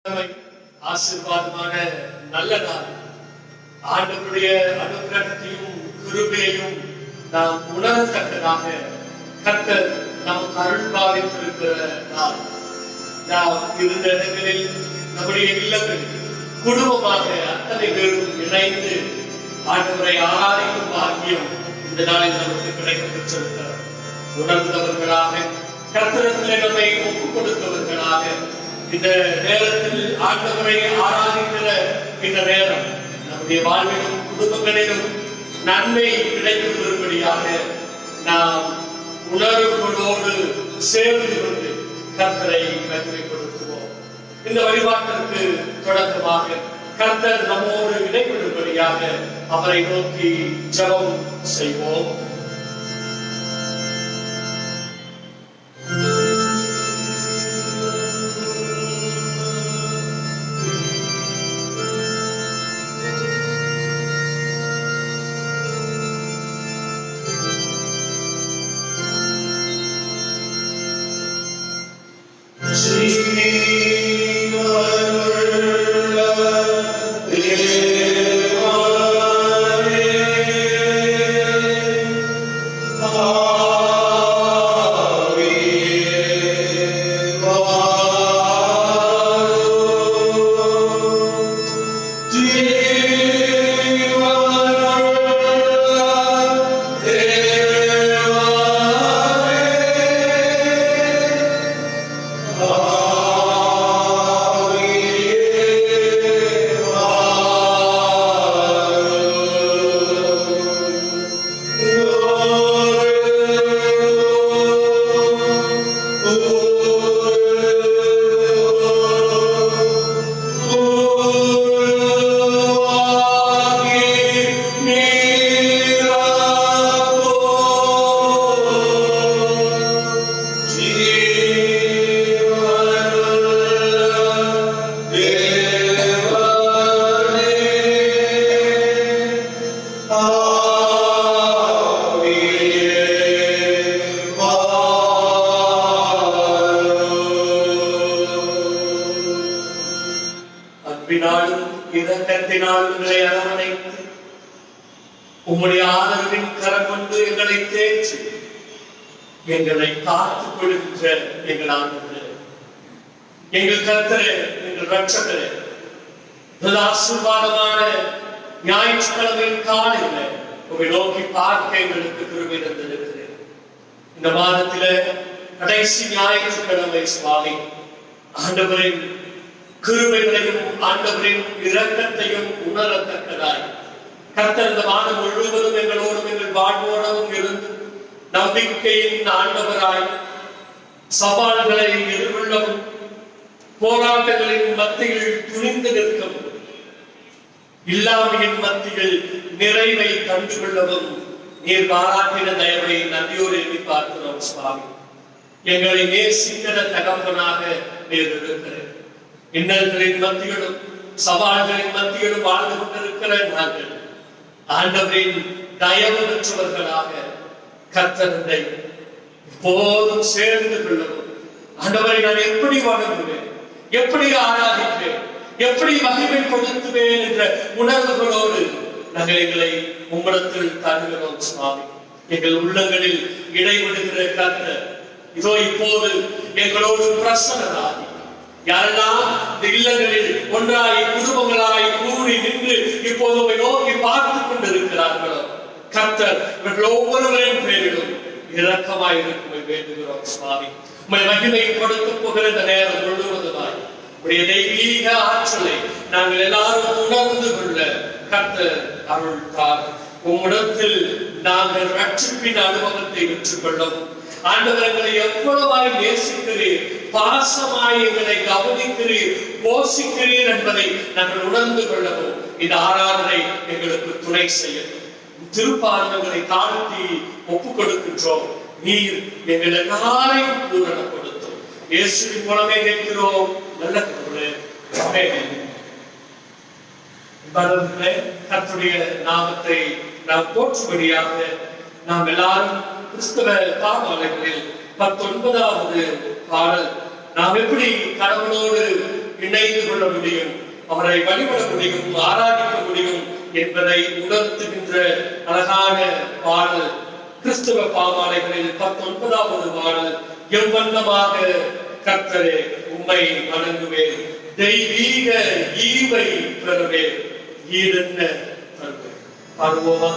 ஆசீர்வாதமான நல்ல நாள். ஆண்டவருடைய அனுகிரகத்தையும் கிருபையையும் நாம் உணரத்தக்கதாக கர்த்தர் நமக்கு அருள் பாவித்திருக்கிற நாள். நாம் இருந்த இடங்களில் நம்முடைய இல்லங்களில் குடும்பமாக அத்தனை பேரும் இணைந்து ஆண்டவரை ஆராதிக்கும் பாக்கியம் இந்த நாளில் நமக்கு கிடைக்க பெற்றிருக்கிறார். உணர்ந்தவர்களாக கர்த்தரிடத்தில் நம்மை ஒப்புக் கொடுத்தவர்களாக இந்த நேரத்தில் ஆண்டவரை ஆராதிக்கிற இந்த நேரம் நம்முடைய வாழ்விலும் குடும்பங்களிலும் நன்மை கிடைக்கும் வரும்படியாக நாம் உணர்வுகளோடு சேர்ந்து கொண்டு கர்த்தரை மகிமைப்படுத்துவோம். இந்த வழிபாட்டிற்கு தொடக்கமாக கர்த்தர் நம்மோடு இடைபெறும்படியாக அவரை நோக்கி ஜெபம் செய்வோம். உம்முடைய ஆதரவின் கரம் கொண்டு எங்களை தேற்றி எங்களை காத்துக் கொடுக்கின்ற எங்கள் ஆண்டவரே, எங்கள் கர்த்தரே, எங்கள் ரட்சகரே, ஆசீர்வாதமான ஞாயிற்றுக்கிழமையின் காலையில உங்களை நோக்கி பார்க்க எங்களுக்கு கிருபை தந்திருக்கிறேன். இந்த மாதத்தில கடைசி ஞாயிற்றுக்கிழமை சுவாமி ஆண்டவரின் கிருபைகளையும் ஆண்டவரின் இரக்கத்தையும் உணரத்தக்கதாய் கர்த்தர் இந்த மாதம் முழுவதும் எங்களோடும் எங்கள் வாழ்வோடும் இருந்து நம்பிக்கையின் ஆண்டவராய் சவால்களை எதிர்கொள்ளவும் போராட்டங்களின் மத்தியில் துணிந்து நிற்கவும் இல்லாமையின் மத்தியில் நிறைவை கண்டுகொள்ளவும் நீர் பாராட்டின தயவை நன்றியோடு எண்ணி பார்க்கிறோம் சுவாமி. எங்களை நேசிக்கிற தகப்பனாக நீர் இருக்கிறேன். இன்னல்களின் மத்தியிலும் சவால்களின் மத்தியிலும் வாழ்ந்து கொண்டிருக்கிற நாங்கள் ஆண்டவரின் தயவு பெற்றவர்களாக கர்த்தரை எப்போதும் சேர்ந்து கொள்ளவும் ஆண்டவரை நான் எப்படி வணங்குவேன், எப்படி ஆராதிப்பேன், எப்படி மகிமை கொடுத்துவேன் என்ற உணர்வுகளோடு நாங்கள் எங்களை உம்மிடத்தில் தருகிறோம் சுவாமி. எங்கள் உள்ளங்களில் இடைவிடுகிற கர்த்தர் இதோ இப்போது எங்களோடு பிரசன்னராகி யாரெல்லாம் இந்த இல்லங்களில் ஒன்றாய் குடும்பங்களாய் கூடி நின்று இப்போது உம்மை நோக்கி பார்த்துக் கொண்டிருக்கிறார்களோ கர்த்தர் இவர்கள் ஒவ்வொருவரின் பேரிலும் இரக்கமாய் இருக்கும்படி வேண்டுகிறோம் சுவாமி. உம்மை மகிமை கொடுக்க போகிற இந்த நேரம் முழுவதுமாய் உடைய தெய்வீக ஆற்றலை நாங்கள் எல்லாரும் உணர்ந்து கொள்ள கர்த்தர் அருள் தார். உம்மிடத்தில் நாங்கள் ரட்சிப்பின் அனுபவத்தை பெற்றுக் கொள்ளவும் ஆண்டவர்களை எவ்வளவாய் நேசிக்கிறீர், பாசமாய் எங்களை கவனிக்கிறீர், போஷிக்கிறீர் என்பதை நாங்கள் உணர்ந்து கொள்ளவும் இந்த ஆராதனை எங்களுக்கு துணை செய்யட்டும். திருப்பார்வங்களை தாழ்த்தி ஒப்புக் கொடுக்கின்றோம். நீர் எங்கள் எல்லாரையும் பூரணப்படுத்தும். இயேசுவின் மூலமே கேட்கிறோம் நல்ல கடவுளே, ஆமென். கர்த்தருடைய நாமத்தை நாம் போற்றும்படியாக நாம் எல்லாரும் கிறிஸ்தவ பாமாலைகளில் 19வது பாடல் நாம் எப்படி கடவுளோடு இணைந்து கொள்ள முடியும், அவரை வழிபட முடியும், ஆராதிக்க முடியும் என்பதை உணர்த்துகின்ற அழகான பாடல் கிறிஸ்தவ பாமாலைகளில் 19வது பாடல். எவ்வண்ணமாக கர்த்தரே உம்மை வணங்குவேன், தெய்வீக ஈவை பெறுவேன், ஈடென்ன தருவேன். பாடுவோமா?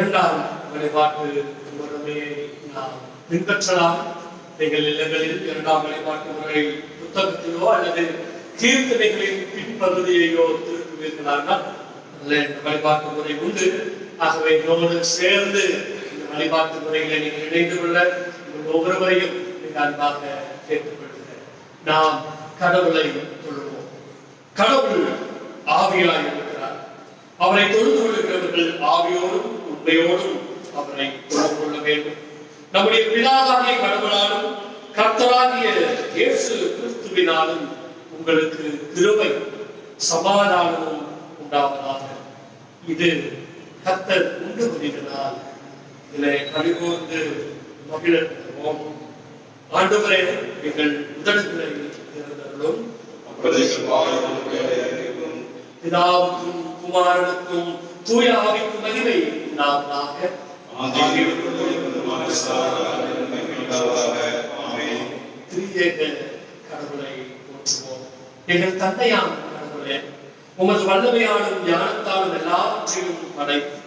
இரண்டாம் வழிபாட்டு முறைமையை நாம் பின்பற்றலாம். நீங்கள் இல்லங்களில் இரண்டாம் வழிபாட்டு முறை புத்தகத்தையோ அல்லது கீர்த்தனைகளின் பின்பகுதியையோ திருப்புவீர்களானால் வழிபாட்டு முறை உண்டு. ஆகவே இதோடு சேர்ந்து இந்த வழிபாட்டு முறைகளை நீங்கள் இணைந்து கொள்ள ஒவ்வொருவரையும் மிக அன்பாக கேட்டுக்கொள்கிறேன். நாம் கடவுளை தொழுவோம். கடவுள் ஆவியாய் இருக்கிறார். அவரை தொழுது கொள்கிறவர்கள் ஆவியோடும் உண்மையோடும் அவரை தொழுது கொள்ள வேண்டும். நம்முடைய பிதாவாகிய கடவுளாலும் கர்த்தராகிய இயேசு கிறிஸ்துவினாலும் உங்களுக்கு கிருபை சமாதானமும் உண்டாவதாக. இது கர்த்தர் உண்டு பண்ணினால் இதிலே கழிவுந்து மகிழ்வோம். ஆண்டவரே, எங்கள் உதடுகளை திறந்தருளும். பிதாவுக்கும் குமாரனுக்கும் தூய ஆவிக்கும் மகிமை உண்டாவதாக. திரியேக கடவுளை போற்றுவோம். எங்கள் தந்தையாம் கடவுளே, உமது வல்லமையாலும் ஞானத்தாலும் எல்லாவற்றையும் படைத்து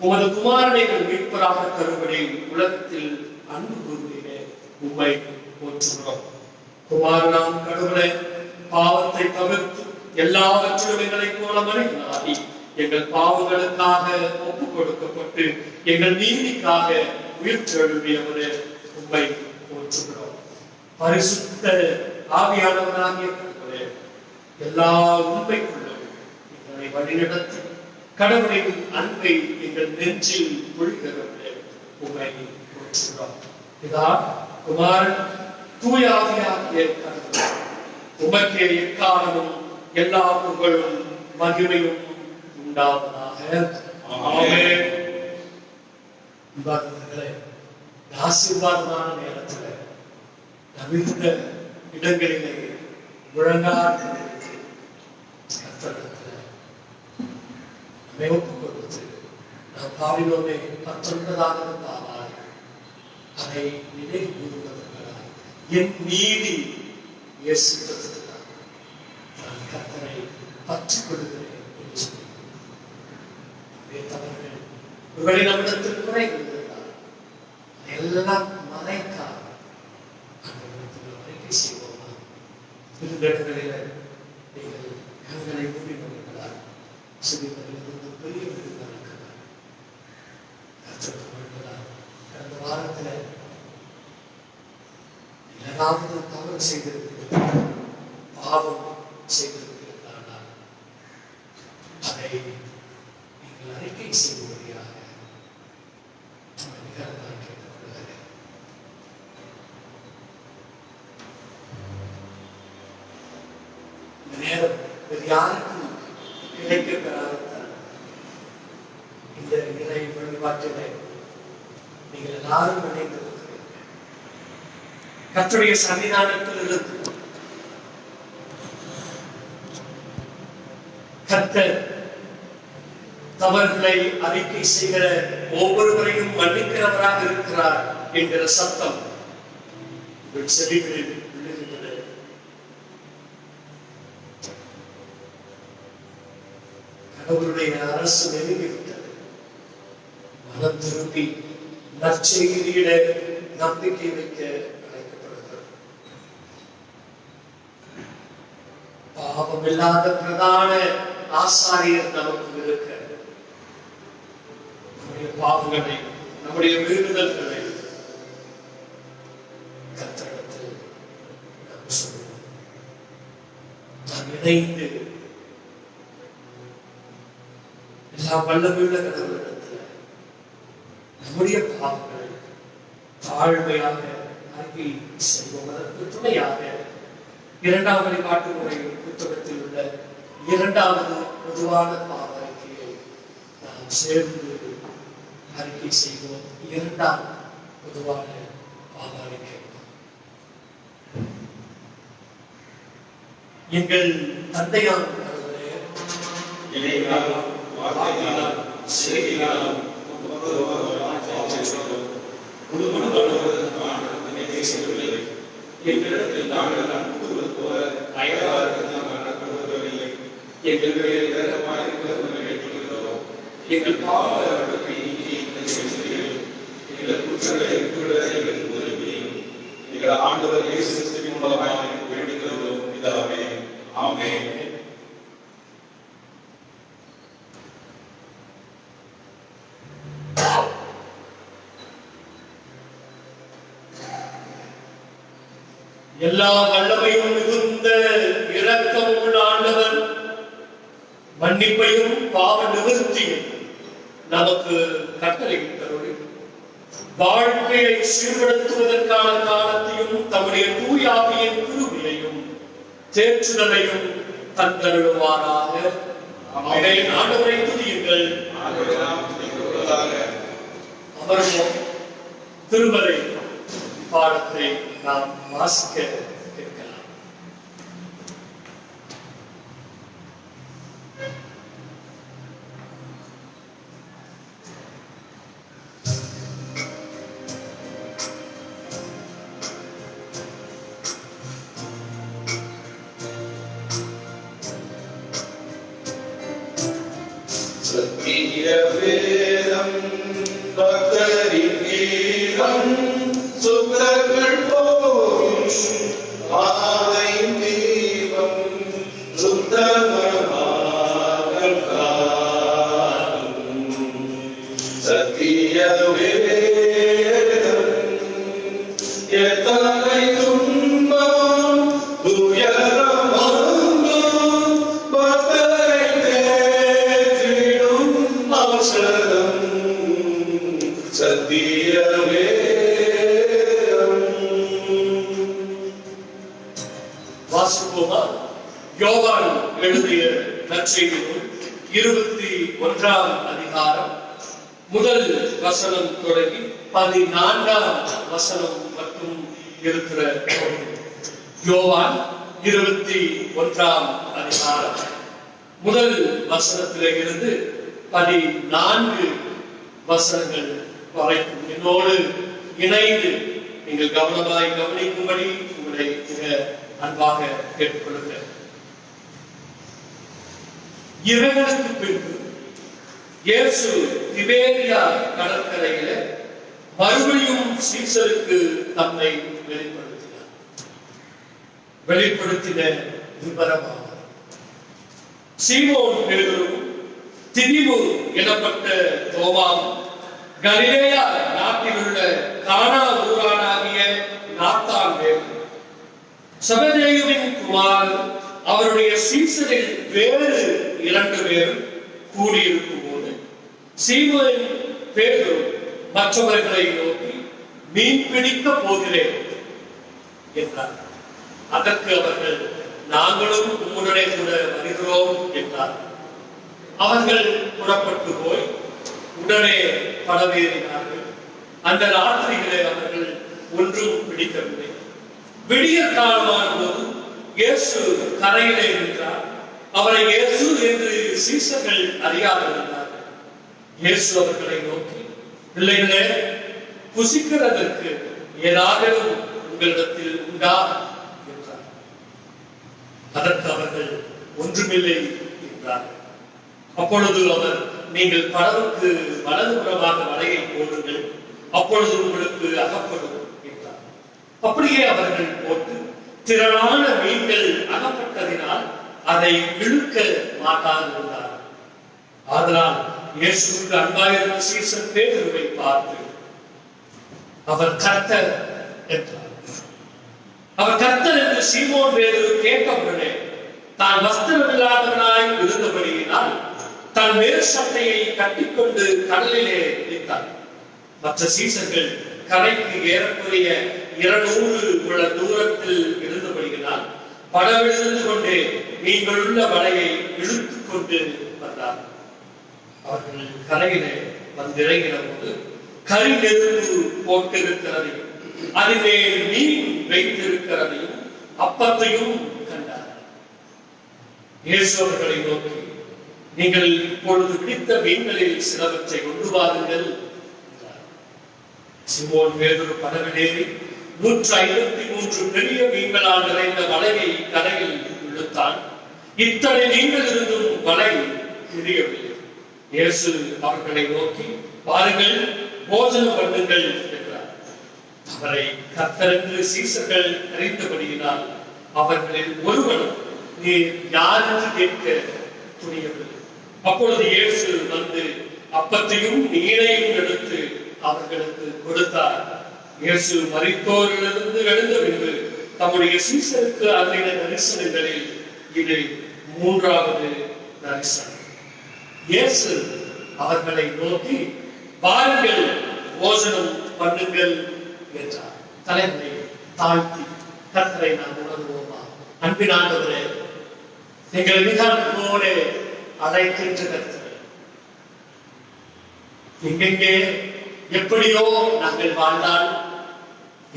உமது குமாரனை மீட்பராக கருவடை உலகத்தில் அன்பு கூறுவீரே, உம்மை போற்றுகிறோம். குமாரனாம் கடவுளே, பாவத்தை தவிர்த்து எல்லாவற்றிலும் எங்களைப் போல மனிதனாகி எங்கள் பாவங்களுக்காக ஒப்புக் கொடுக்கப்பட்டு எங்கள் நீதிக்காக உயிர்த்தெழும்பியவரே, உம்மை போற்றுகிறோம். பரிசுத்த ஆவியானவராகிய கடவுளே, எல்லா உண்மைக்குள்ளும் எங்களை வழிநடத்தி கடவுளின் அன்பை எங்கள் நெஞ்சில் பொழிகிறவர்களே, உம்மை போற்றுகிறோம். இதா குமாரன் தூய ஆவியாகிய கடவுளே, உமக்கே எக்காலமும் எல்லா புகழும் மகிமையும் உண்டாவதாக. ஆமென். ஆசீர்வாதமான நேரத்தில் தவிர்த்த இடங்களிலே முழங்கால் ஒப்புக் கொடுத்து நாம் பாடினோமே 19வது பாவாய் அதை நினைவு கூறுவதற்காக என் நீதி இயேசு கிறிஸ்துதான், நான் கர்த்தரை பற்றிக் கொள்கிறேன் என்று சொல்லி தவறுகள் இவரை நம்மிடத்தில் குறை இருந்தால் எல்லாம் மறைக்காக அறிக்கை செய்வோமா? இருந்தடங்களில நீங்கள் கண்களை மூடி கொள்கிறார். சிறியவர்களிலிருந்து பெரிய விருந்தார்கள் கற்றுக்கொள்கிறார். கடந்த வாரத்தில் ஏதாவது தவறு செய்திருக்கிறார், பாவம் செய்திருக்கிறார், அதை நீங்கள் அறிக்கை செய்வதாக நிகழ்வாக கேட்டுக்கொள்கிறேன். இந்த நேரம் வேறு யாருக்கும் கிடைக்கப்பெறாத இந்த இறை வழிபாட்டினை நீங்கள் எல்லாரும் இணைந்து கர்த்தருடைய சன்னிதானத்தில் இருந்து கர்த்தர் தவறுகளை அறிக்கை செய்கிற ஒவ்வொருவரையும் மன்னிக்கிறவராக இருக்கிறார் என்கிற சத்தம் உங்கள் செவிகளில் விழுகின்றது. கடவுளுடைய அரசு நெருங்கிவிட்டது. மனம் திரும்பி நற்செய்தியிட நம்பிக்கை வைக்க அழைக்கப்படுகிறது. பாவம் இல்லாத பிரதான ஆசாரியர் நமக்கு இருக்க நம்முடைய பாவங்களை, நம்முடைய மீறுதல்களை கர்த்தரிடத்தில் நாம் சொல்லுவோம். நாம் இணைந்து எல்லாம் வல்லமையுள்ள கடவுளிடத்தில் நம்முடைய பாவங்களை தாழ்மையாக அறிக்கை செய்வோம். அதற்கு துணையாக இரண்டாம் வழிபாட்டு முறை புத்தகத்தில் உள்ள 2வது பொதுவான பாவ அறிக்கையை நாம் சேர்ந்து அறிக்கை செய்வோம். 2ஆம் பொதுவான பாவ அறிக்கை. எங்கள் தந்தையாம் கடவுளே, எங்கள் ஆண்டவர் இயேசு கிறிஸ்துவின் மூலமாய் வேண்டுகிறோம் பிதாவே. ஆமென். எல்லா வல்லமையும் மிகுந்த இரக்கமுள்ள ஆண்டவர் மன்னிப்பையும் பாவ நிவர்த்தியும் நமக்கு கட்டளையிட்டருளி வாழ்க்கையை சீர்படுத்துவதற்கான காலத்தையும் தம்முடைய தூயாவியின் கிருபையையும் தேற்றுதலையும் தந்தருளுவாராக. ஆண்டவரை துதியுங்கள். அமர்வோம். திருமறை பாடத்தை நாம் வாசிக்க கேட்கலாம். சத்திய வேதம் பக்தரின் கீதம் சுத்தர்கள் போகும் பாதை தீபம் சுத்தமர்கள் காணும். சத்திய வேதம் எத்தனை துன்பம் துயரமாகும் பக்தரை தேற்றிடும் அவசரம். சத்திய வாசிப்போமா? யோவான் எழுதிய நற்செய்தி நூல் 21ஆம் அதிகாரம் முதல் வசனம் தொடங்கி 14ஆம் வசனம் மட்டும் இருக்கிற யோவான் 21ஆம் அதிகாரம் முதல் வசனத்திலே இருந்து 14 வசனங்கள் வரைக்கும் என்னோடு இணைந்து நீங்கள் கவனமாய் கவனிக்கும்படி உங்களை மிக அன்பாக கேட்டுக்கொள்கிறேன். இவைகளுக்கு பின்பு இயேசு திபேரியா கடற்கரையில மறுபடியும் சீசருக்கு தம்மை வெளிப்படுத்தின விபரமாக சீமோன் பேதுருவும் திதிமு எனப்பட்ட தோமாவும் கலிலேயா நாட்டில் உள்ள கானா ஊரானாகிய நாத்தான்வேல் செபதேயுவின் குமார் அவருடைய சீசரில் வேறு 2 பேர் கூடியிருக்கும் போது சீமோன் பேதுரு மற்றவர்களை நோக்கி மீன் பிடிக்க போகிறேன் என்றார். அதற்கு அவர்கள் நாங்களும் உம்முடனே கூட வருகிறோம் என்றார். அவர்கள் புறப்பட்டு போய் உடனே படவேறினார்கள். அந்த ராத்திரிகளே அவர்கள் ஒன்றும் பிடிக்கவில்லை. விடிய காலமான போது இயேசு கரையிலே இருந்தார். அவரை இயேசு என்று சீசர்கள் அறியாதிருந்தார்கள். இயேசு அவர்களை நோக்கி, பிள்ளைகளே, புசிக்கிறதற்கு ஏதாவது உங்களிடத்தில் உண்டா என்றார். அதற்கு அவர்கள் ஒன்றுமில்லை என்றார்கள். அப்பொழுது அவர், நீங்கள் படவுக்கு வலதுபுறமாக வலையை போடுங்கள், அப்பொழுது உங்களுக்கு அகப்படும் என்றார். அப்படியே அவர்கள் போட்டு திரளான மீன்கள் அகப்பட்டதினால் அதை இழுக்க மாட்டாதிருந்தார். அதனால் இயேசுவுக்கு அன்பாயிருந்த சீசன் பேதுருவை பார்த்து, அவர் கர்த்தர் என்றார். அவர் கர்த்தர் என்று சீமோன் பேதுரு கேட்டவுடனே தான் வஸ்திரமில்லாதவனாய் இருந்தபடியினால் தன் மேல் சட்டையை கட்டிக்கொண்டு கடலிலே குதித்தார். மற்ற சீசர்கள் கரைக்கு ஏறக்குறைய 200 முழ தூரத்தில் இருந்தபடியினால் படவிழுந்து கொண்டே மீன்களுள்ள வலையை இழுத்துக் கொண்டு வந்தார். அவர்கள் கரையிலே வந்திறங்கின போது கரி நெருப்பு போட்டிருக்கிறதையும் அதில் மீன் வைத்திருக்கிறதையும் அப்பத்தையும் கண்டார். இயேசு அவர்களை நோக்கி, நீங்கள் இப்பொழுது பிடித்த மீன்களில் சிலவற்றை கொண்டு வாருங்கள். சீமோன் பேதுரு படவிலேறி 153 பெரிய மீன்களால் நிறைந்த வலையை கரையில் இழுத்தான். இத்தனை மீன்கள் இருந்தும் வலை கிழியவில்லை. இயேசு அவர்களை நோக்கி, பாருங்கள், போஜனம் பண்ணுங்கள் என்றார். அவரை கர்த்தர் என்று சீசர்கள் அறிந்தபடியினால் அவர்களில் ஒருவனும் நீர் யார் என்று கேட்க துணியவில்லை. அப்பொழுது இயேசு வந்து அப்பத்தையும் நீரையும் எடுத்து அவர்களுக்கு கொடுத்தார். இயேசு மரித்தோரிலிருந்து எழுந்த பின்பு தம்முடைய சீசருக்கு அருளின தரிசனங்களில் இது மூன்றாவது தரிசனம். இயேசு அவர்களை நோக்கி வாருங்கள் போஜனம் பண்ணுங்கள் என்றார். தலைவனை தாழ்த்தி கர்த்தரை நாம் உணர்வோமா? அன்பின் ஆண்டவரே, எங்களை மிக அன்போடு அழைக்கின்ற கர்த்தர், எங்கெங்கே எப்படியோ நாங்கள் வாழ்ந்தால்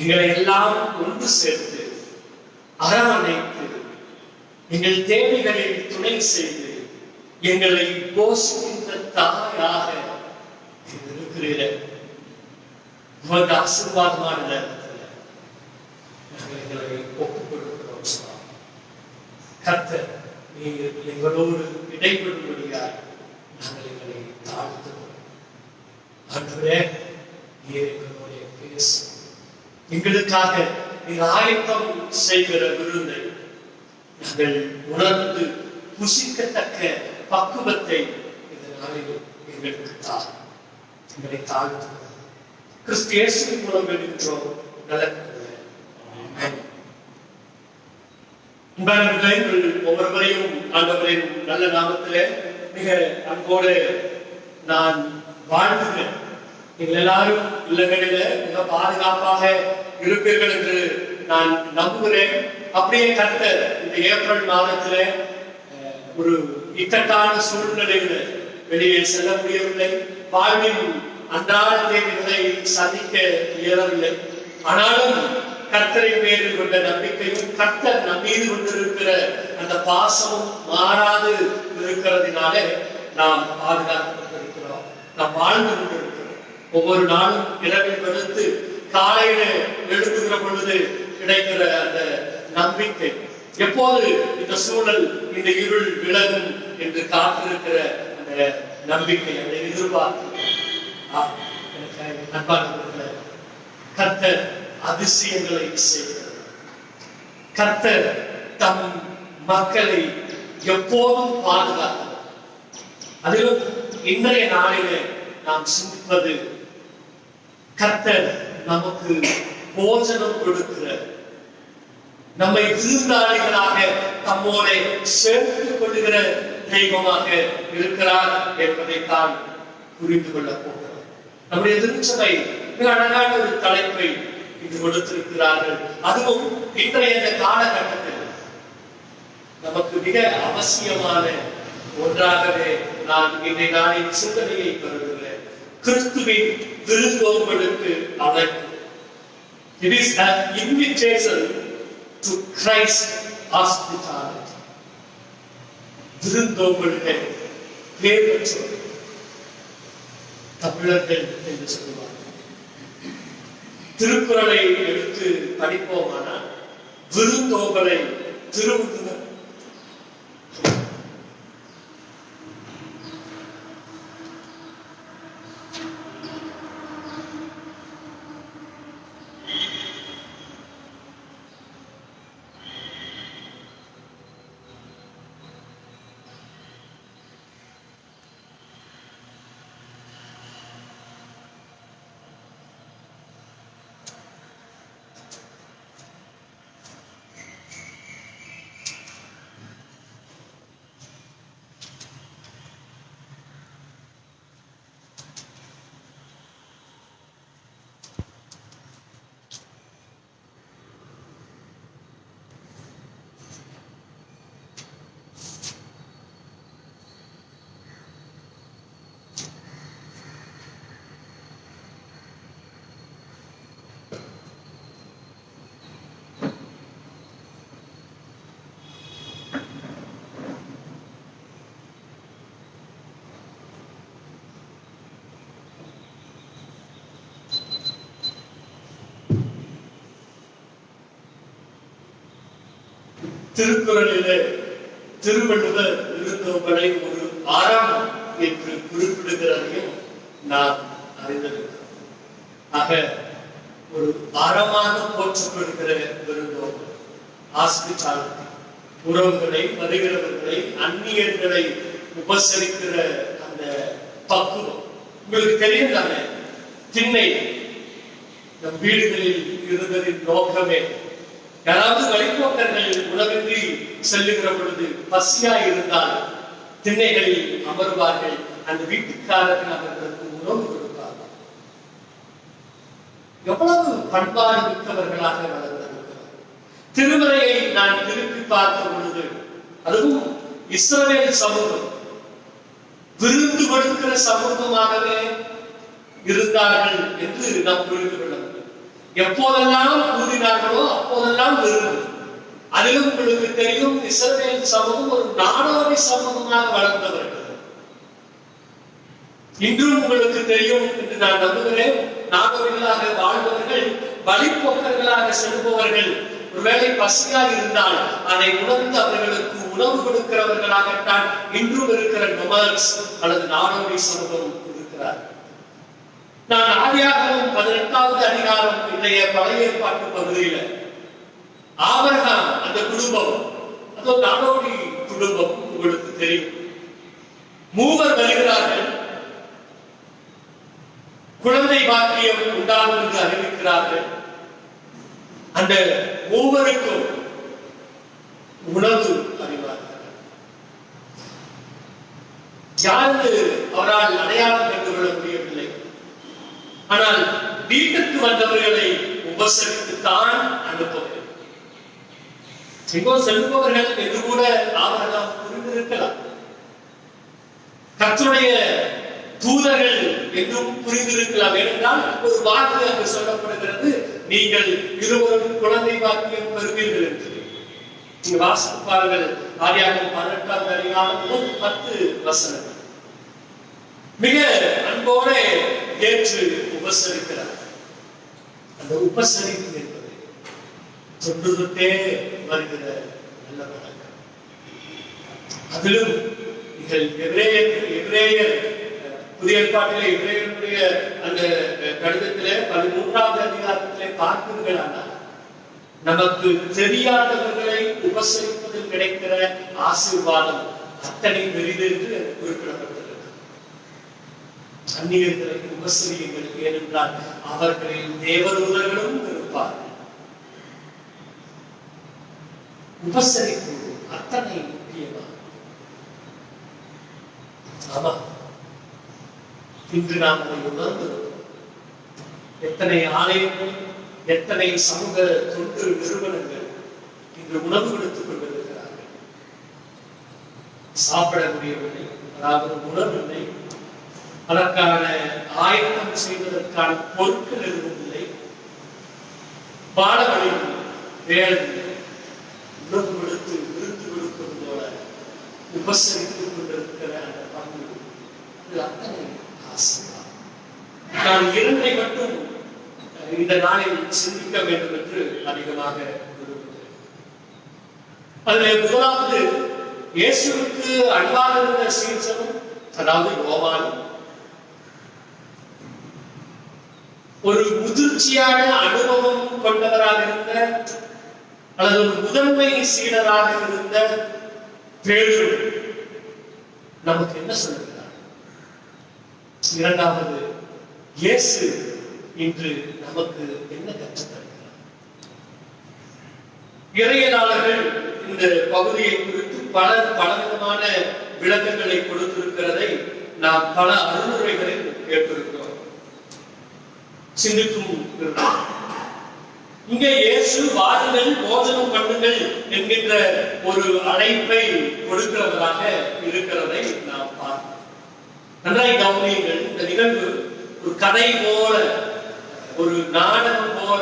எங்களை எல்லாம் ஒன்று சேர்த்து அரவணைத்து எங்கள் தேவைகளில் துணை செய்து எங்களை போஷிக்கின்ற தாயாக இருக்கிறீர்கள். உமது ஆசீர்வாதமான நேரத்தில் நாங்கள் எங்களை ஒப்புக் கொடுக்கிறோம். கர்த்தர் நீர் எங்களோடு இடைபடும்படியாய் நாங்கள் எங்களை தாழ்த்துகிறோம். ஆண்டவரே, நீர் எங்களோட பேசு. எங்களுக்காக நீர் ஆயத்தம் செய்கிற விருந்தை நாங்கள் உணர்ந்து புசிக்கத்தக்க பக்குவத்தை இந்த நாளில் எங்களுக்கு தார். எங்களை தாழ்த்துகிறோம். கிறிஸ்து இயேசுவின் மூலம் வேண்டுகின்றோம். ஒவ்வொருவரையும் ஆண்டவரின் நல்ல நாமத்திலே மிக அன்போடு நான் வாழ்த்துகிறேன். நீங்கள் எல்லாரும் இல்லங்களில மிக பாதுகாப்பாக இருப்பீர்கள் என்று நான் நம்புகிறேன். அப்படியே கர்த்தர் இந்த ஏப்ரல் மாதத்திலே ஒரு இக்கட்டான சூழ்நிலையில வெளியே செல்ல முடியவில்லை. வாழ்வின் அன்றாட தேவைகளை சந்திக்க இயலவில்லை. ஆனாலும் கர்த்தரின் பேரில் கொண்ட நம்பிக்கையும் கர்த்தர் நம் மீது கொண்டிருக்கிற அந்த பாசமும் மாறாது இருக்கிறதுனாலே நாம் பாதுகாக்கப்பட்டிருக்கிறோம். நாம் வாழ்ந்து கொண்டிருக்கிறோம். ஒவ்வொரு நாளும் இரவில் படுத்து காலையில எழுப்புகிற பொழுது கிடைக்கிற அந்த நம்பிக்கை, எப்போது இந்த சூழல் இந்த இருள் விலகும் என்று காத்திருக்கிற அந்த நம்பிக்கை, அந்த எதிர்பார்ப்பு. கர்த்தர் அதிசயங்களை செய்கிறார். கர்த்தர் தம் மக்களை எப்போதும் பாதுகாக்கிறார். அதிலும் இன்றைய நாளிலே நாம் சிந்திப்பது, கர்த்தர் நமக்கு போஜனம் கொடுக்கிற, நம்மை விருந்தாளிகளாக தம்மோட சேர்த்துக் கொள்ளுகிற தெய்வமாக இருக்கிறார் என்பதைத்தான் புரிந்து கொள்ள போகிறோம். நம்முடைய திருச்சபை மிக அழகான ஒரு தலைப்பை இங்கு கொடுத்திருக்கிறார்கள். அதுவும் இன்றைய காலகட்டத்தில் நமக்கு மிக அவசியமான ஒன்றாகவே நான் இன்றைய நாளின் சிந்தனையை பெறுகிறேன். கிறிஸ்துவின் விருந்தோம்பலுக்கு அழைப்பு. It is an invitation to Christ hospitality. விருந்தோம்பலுக்கு பேர் பெற்றோர் தமிழர்கள் என்று சொல்லுவார்கள். திருக்குறளை எடுத்து படிப்போமானால் விருந்தோம்பலை திருவள்ளுவர் திருக்குறளிலே திருவள்ளுவர் விருந்தோம்பலை ஒரு ஆறாம் என்று குறிப்பிடுகிறதையும் நாம் அறிந்திருக்கிறோம். ஆக ஒரு வரமாக போற்றப்படுகிற விருந்தோம். ஹாஸ்பிட்டாலிட்டி, உறவுகளை, வருகிறவர்களை, அந்நியர்களை உபசரிக்கிற அந்த பக்குவம் உங்களுக்கு தெரியும் தானே. திண்ணை நம் வீடுகளில் இருந்ததின் நோக்கமே, யாராவது வழிபோக்கர்கள் உணவின்றி செல்லுகிற பொழுது பசியா இருந்தால் திண்ணைகளில் அமர்வார்கள். அந்த வீட்டுக்காரர்கள் அவர்களுக்கு உணவு கொடுப்பார்கள். எவ்வளவு பண்பாடு மிக்கவர்களாக வளர்ந்திருக்கிறார். திருமறையை நான் திருப்பி பார்த்த பொழுது, அதுவும் இஸ்ரவேல் சமூகம் விருந்து கொடுக்கிற சமூகமாகவே இருந்தார்கள் என்று நாம் புரிந்து கொள்ள முடியும். எப்போதெல்லாம் கூறினார்களோ அப்போதெல்லாம் விருந்து. அதிலும் உங்களுக்கு தெரியும், இஸ்ரவேல் சமூகம் ஒரு நாடோடி சமூகமாக வளர்ந்தவர்கள். இன்றும் உங்களுக்கு தெரியும் என்று நான் நம்புகிறேன். நாடோடிகளாக வாழ்ந்தவர்கள், வழிபோக்கர்களாக செல்பவர்கள், ஒருவேளை பசியாக இருந்தால் அதை உணர்ந்து அவர்களுக்கு உணவு கொடுக்கிறவர்களாகத்தான் இன்றும் இருக்கிற நொமர்ஸ் அல்லது நாடோடி சமூகம் இருக்கிறார். நான் ஆதியாகமம் 18வது அதிகாரம் இன்றைய பழைய ஏற்பாட்டு பகுதியில ஆபிரகாம் அந்த குடும்பம், அது நாடோடி குடும்பம், உங்களுக்கு தெரியும். மூவர் வருகிறார்கள், குழந்தை பாக்கியம் உண்டாகும் என்று அறிவிக்கிறார்கள். அந்த மூவருக்கும் உணவு அறிவார்கள். யாரு அவரால் அடையாளம் கண்டுகொள்ள முடியவில்லை. ஆனால் வீட்டுக்கு வந்தவர்களை உபசரித்துத்தான் அனுப்ப வேண்டும். செல்பவர்கள் என்று கூட ஆபிரகாம் புரிந்திருக்கலாம். கர்த்தருடைய தூதர்கள் என்றும் புரிந்திருக்கலாம். ஏனென்றால் ஒரு வாக்கு அங்கு சொல்லப்படுகிறது, நீங்கள் இருவரும் குழந்தை பாக்கியம் பெறுவீர்கள் என்று. நீங்க வாசிப்பார்கள் ஆதியாகமம் 18வது அதிகாரம் முதல் 10 வசனங்கள். மிக அன்போட ஏற்று உபசரிக்கிறார். அந்த உபசரிப்பு என்பது தொன்றுதே வருகிற நல்ல வழக்கம். அதிலும் நீங்கள் எபிரேயர் புதிய ஏற்பாட்டிலே எபிரேயருடைய அந்த கடிதத்திலே 13வது அதிகாரத்திலே பார்ப்பீர்களானால், நமக்கு தெரியாதவர்களை உபசரிப்பதில் கிடைக்கிற ஆசீர்வாதம் அத்தனை பெரிது என்று குறிப்பிடப்பட்டிருக்கிறது. அந்நியர்களை உபசரியுங்கள், ஏனென்றால் அவர்களில் தேவதூதர்களும் இருப்பார்கள். உபசரிப்பு அத்தனை முக்கியமா? ஆமா, இன்று நாம் அதை உணர்ந்திருக்கிறோம். எத்தனை ஆலயங்கள், எத்தனை சமூக தொண்டு நிறுவனங்கள் இன்று உணவு கொடுத்துக் கொண்டிருக்கிறார்கள். சாப்பிட முடியவில்லை, அதாவது உணவில்லை, அதற்கான ஆயத்தம் செய்வதற்கான பொருட்கள் எதுவும் இல்லை, பாடவழியில் வேலை, உணவு கொடுத்து விருந்து கொடுப்பது போல உபசரித்துக் கொண்டிருக்கிற அந்த பங்கு, இது அத்தனை ஆசீர்வாதம். நான் இரண்டை மட்டும் இந்த நாளில் சிந்திக்க வேண்டும் என்று அதிகமாக விரும்புகிறேன். அதில் முதலாவது, இயேசுவுக்கு அன்பாக இருந்த சீசனும், அதாவது யோவானும், ஒரு முதிர்ச்சியான அனுபவம் கொண்டவராக இருந்த அல்லது ஒரு முதன்மை சீடராக இருந்த பேதுரு நமக்கு என்ன சொல்லுகிறார்? இரண்டாவது, இயேசு இன்று நமக்கு என்ன கற்றுத்தருகிறார்? இறையியலாளர்கள் இந்த பகுதியை குறித்து பலவிதமான விளக்கங்களை கொடுத்திருக்கிறதை நாம் பல அருளுரைகளில் கேட்டிருக்கிறோம், சிந்திக்கும். இங்கே இயேசு வாருங்கள் போஜனம் பண்ணுங்கள் என்கின்ற ஒரு அழைப்பை கொடுக்கிறவராக இருக்கிறதை நாம் பார்க்கிறோம். நன்றாய் கவனியுங்கள். இந்த நிகழ்வு ஒரு கதை போல, ஒரு நாடகம் போல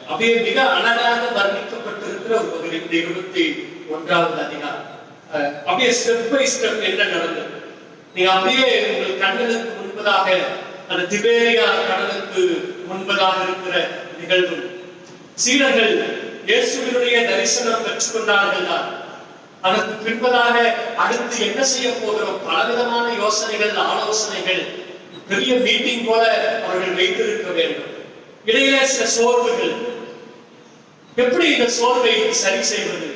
அப்படியே மிக அழகாக வர்ணிக்கப்பட்டிருக்கிற ஒரு பகுதி. 21வது அதிகாரம் அப்படியே ஸ்டெப் பை ஸ்டெப் என்ன நடந்தது நீங்க அப்படியே உங்கள் கண்களுக்கு முன்பதாக, அந்த திபேரியா கடலுக்கு முன்பதாக இருக்கிற நிகழ்வு. சீடர்கள் இயேசுவினுடைய தரிசனம் பெற்றுக்கொண்டார்கள் தான். அதற்கு பின்பதாக அடுத்து என்ன செய்ய போகிறோம், பலவிதமான யோசனைகள், ஆலோசனைகள், பெரிய மீட்டிங் போல அவர்கள் வைத்திருக்க வேண்டும். இடையில சில சோர்வுகள். எப்படி இந்த சோர்வை சரி செய்வது?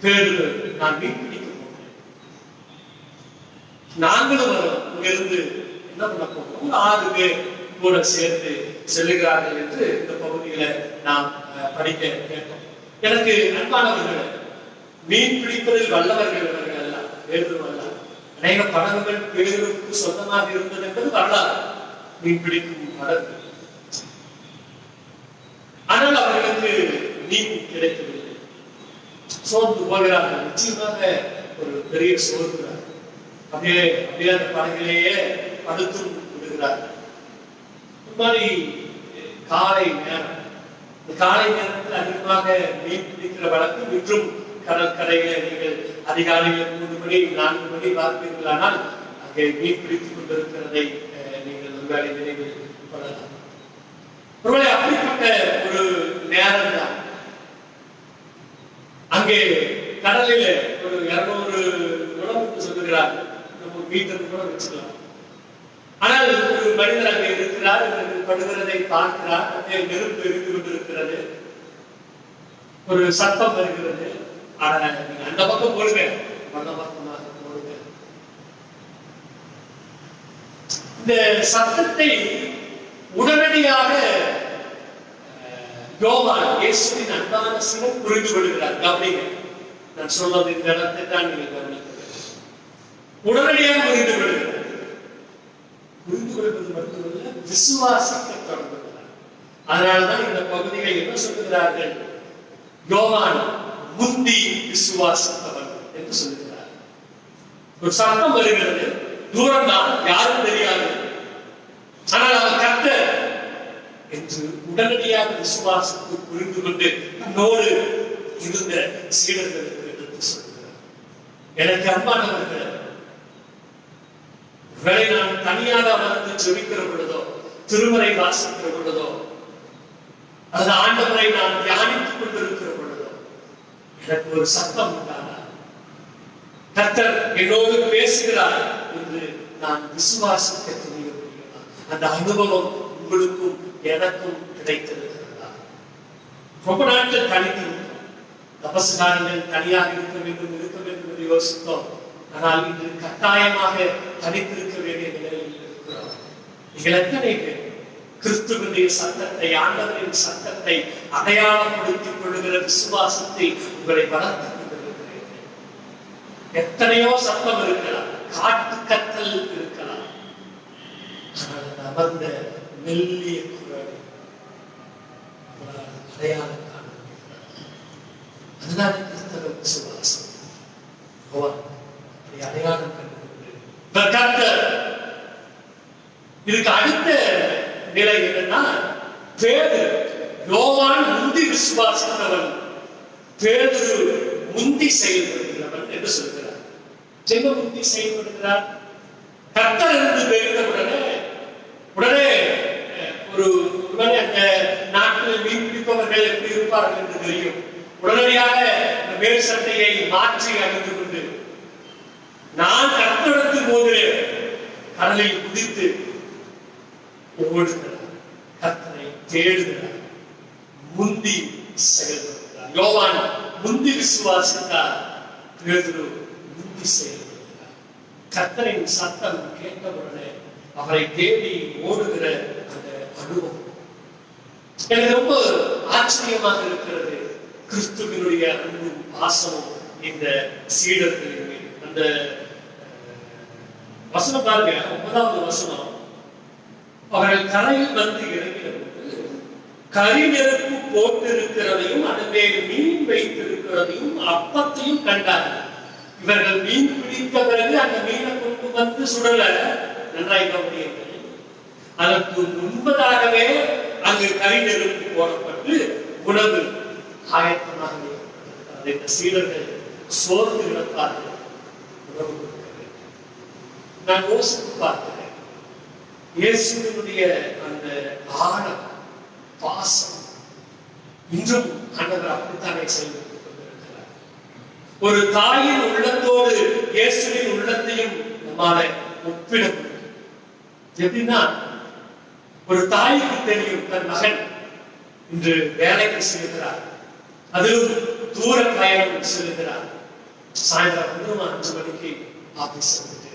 பேரு நான் மீன் பிடிக்க போகிறேன், நாங்களும் வரோம், இங்கிருந்து என்ன பண்ண போகிறோம், 6 பேர் கூட சேர்ந்து செல்லுகிறார்கள் என்று இந்த பகுதியில நாம் படிக்க கேட்டோம். எனக்கு அன்பானவர்கள், மீன் பிடிப்பதில் வல்லவர்கள் இவர்கள் அல்ல, பேரும் அல்ல. அநேக படகுகள் பேருக்கு சொந்தமாக இருந்தது என்பது வரலாறு, மீன் பிடிக்கும் படகு. ஆனால் அவர்களுக்கு மீன் கிடைக்கவில்லை, சோர்ந்து போகிறார்கள். நிச்சயமாக ஒரு பெரிய சோர்வு. அப்படியே அப்படியே அந்த படகிலேயே படுத்தும் விடுகிறார்கள். இந்த மாதிரி காலை நேரம், காலை நேரத்தில் அதிகமாக மீன் பிடிக்கிற வழக்கம் இன்றும் கடற்கரையில நீங்கள் அதிகாலையில் 3 மணி 4 மணி பார்ப்பீர்களானால் அங்கே மீன் பிடித்துக் கொண்டிருக்கிறதை நீங்கள் ஒருவேளை நினைவில் கொள்ளலாம். ஒருவேளை அப்படிப்பட்ட ஒரு நேரம் தான். அங்கே கடலில் ஒரு 200 உணவு சொல்லுகிறார்கள், நம்ம மீட்டர் கூட வச்சுக்கலாம். ஆனால் ஒரு மனிதர் அங்கே இருக்கிறார், படுகிறதை பார்க்கிறார். அங்கே நெருப்பு எரிந்து கொண்டிருக்கிறது, ஒரு சத்தம் வருகிறது. ஆனா நீங்க அந்த பக்கம் போடுங்க, அந்த பக்கமாக போடுங்க. இந்த சத்தத்தை உடனடியாக யோவான், இயேசுவின் அன்பான சீடன் புரிந்து கொள்கிறார். கவனிங்க, நான் சொல்வது இந்த இடத்தை தான் நீங்கள் கவனிக்க வேண்டும். உடனடியாக புரிந்து கொள்கிறார். புரிந்து கொள்வது மட்டுமல்ல, விசுவாசிக்க தொடங்குகிறார். அதனால்தான் இந்த பகுதியில் என்ன சொல்லுகிறார்கள்? யோவான் முந்தி விசுவாசித்தவன் என்று சொல்லுகிறார். ஒரு சத்தம் வருகிறது, தூரம் தான், யாரும் தெரியாது. ஆனால் அவர் கர்த்தர் என்று உடனடியாக விசுவாசத்தை புரிந்து கொண்டு தன்னோடு இருந்த சீடர்களுக்கு எடுத்து சொல்கிறார். எனக்கு அன்பானவர்கள், வேலை நான் தனியாக அமர்ந்து ஜெபிக்கிற பொழுதோ, திருமறை வாசிக்கிற பொழுதோ, அது ஆண்டவரை நான் தியானித்துக் கொண்டிருக்கிற பொழுதோ எனக்கு ஒரு சத்தம் உண்டானா, கர்த்தர் என்னோடு பேசுகிறார் என்று நான் விசுவாசிக்க துணிய முடியுமா? அந்த அனுபவம் உங்களுக்கும் எனக்கும் கிடைத்திருக்கிறதா? ரொம்ப நாட்கள் தனித்திருந்தோம், தபசுகாரங்கள் தனியாக இருக்க வேண்டும் என்று யோசித்தோம். ஆனால் இன்று கட்டாயமாக தனித்திருக்க வேண்டிய நிலையில் இருக்கிறோம். நீங்கள் எத்தனை பேர் கிறிஸ்துவினுடைய சத்தத்தை, ஆண்டவரின் சத்தத்தை அடையாளப்படுத்திக் கொள்ளுகிற விசுவாசத்தை உங்களை வளர்த்துக் கொண்டிருக்கிறீர்கள்? எத்தனையோ சத்தம் இருக்கலாம், காட்டு கத்தல் இருக்கலாம், ஆனால் அமர்ந்த மெல்லிய குரலை அடையாளம் காண முடியும். அதுதான் கிறிஸ்தவ விசுவாசம். அடையாளம் கண்டு இதுக்கு அடுத்த நிலை என்னன்னா, பேதுரு, யோவான் முந்தி விசுவாசித்தவன், பேதுரு முந்தி செயல்படுகிறவன் என்று சொல்கிறார். எங்க முந்தி செயல்படுகிறார்? கர்த்தர் என்று தெரிந்த உடனே ஒரு அந்த நாட்டில் மீன் பிடிப்பவர்கள் எப்படி இருப்பார்கள் என்று தெரியும். உடனடியாக மேல் சட்டையை மாற்றி அணிந்து கொண்டு, நான் கர்த்தரிடத்தில் போகிறேன், கடலில் குதித்து ஓடுகிறார், கர்த்தரை தேடுகிறார், முந்தி செயல்படுகிறார். யோவான் முந்தி விசுவாசித்தார், பேதுரு முந்தி செயல்படுகிறார். கர்த்தரின் சத்தம் கேட்டவுடனே அவரை தேடி ஓடுகிற அந்த அனுபவம் எனக்கு ரொம்ப ஆச்சரியமாக இருக்கிறது. கிறிஸ்துவினுடைய அன்பும் பாசமும் இந்த சீடர்களின் மேல். அந்த வசனம் பாருங்க, 9வது வசனம். அவர்கள் கரையில் வந்து இறங்கின போது கரி நெருப்பு போட்டிருக்கிறதையும் அதன் மேல் மீன் வைத்திருக்கிறதையும் அப்பத்தையும் கண்டார்கள். இவர்கள் மீன் பிடித்த பிறகு அந்த மீனை கொண்டு வந்து சுடல. நன்றாய் கவனியுங்கள். அதற்கு முன்பதாகவே அங்கு கரி நெருப்பு போடப்பட்டு உணவு ஆயத்தமாக இருக்கிறது. இந்த சீடர்கள் சோர்ந்து இழப்பார்கள், உணவு கொடுக்க வேண்டும். நான் யோசித்து பார்க்கிறேன், இயேசுவினுடைய அந்த ஆழம், பாசம் இன்றும் ஆண்டவர் அப்படித்தானே செயல்பட்டுக் கொண்டிருக்கிறார். ஒரு தாயின் உள்ளத்தோடு இயேசுவின் உள்ளத்தையும் நம்மால ஒப்பிட முடியும். எப்படின்னா, ஒரு தாய்க்கு தெரியும் தன் மகன் இன்று வேலைக்கு செல்கிறார், அதிலும் தூர பயணம் செல்கிறார். சாயந்தரம் 5 மணிக்கு ஆபீஸ் வந்துட்டு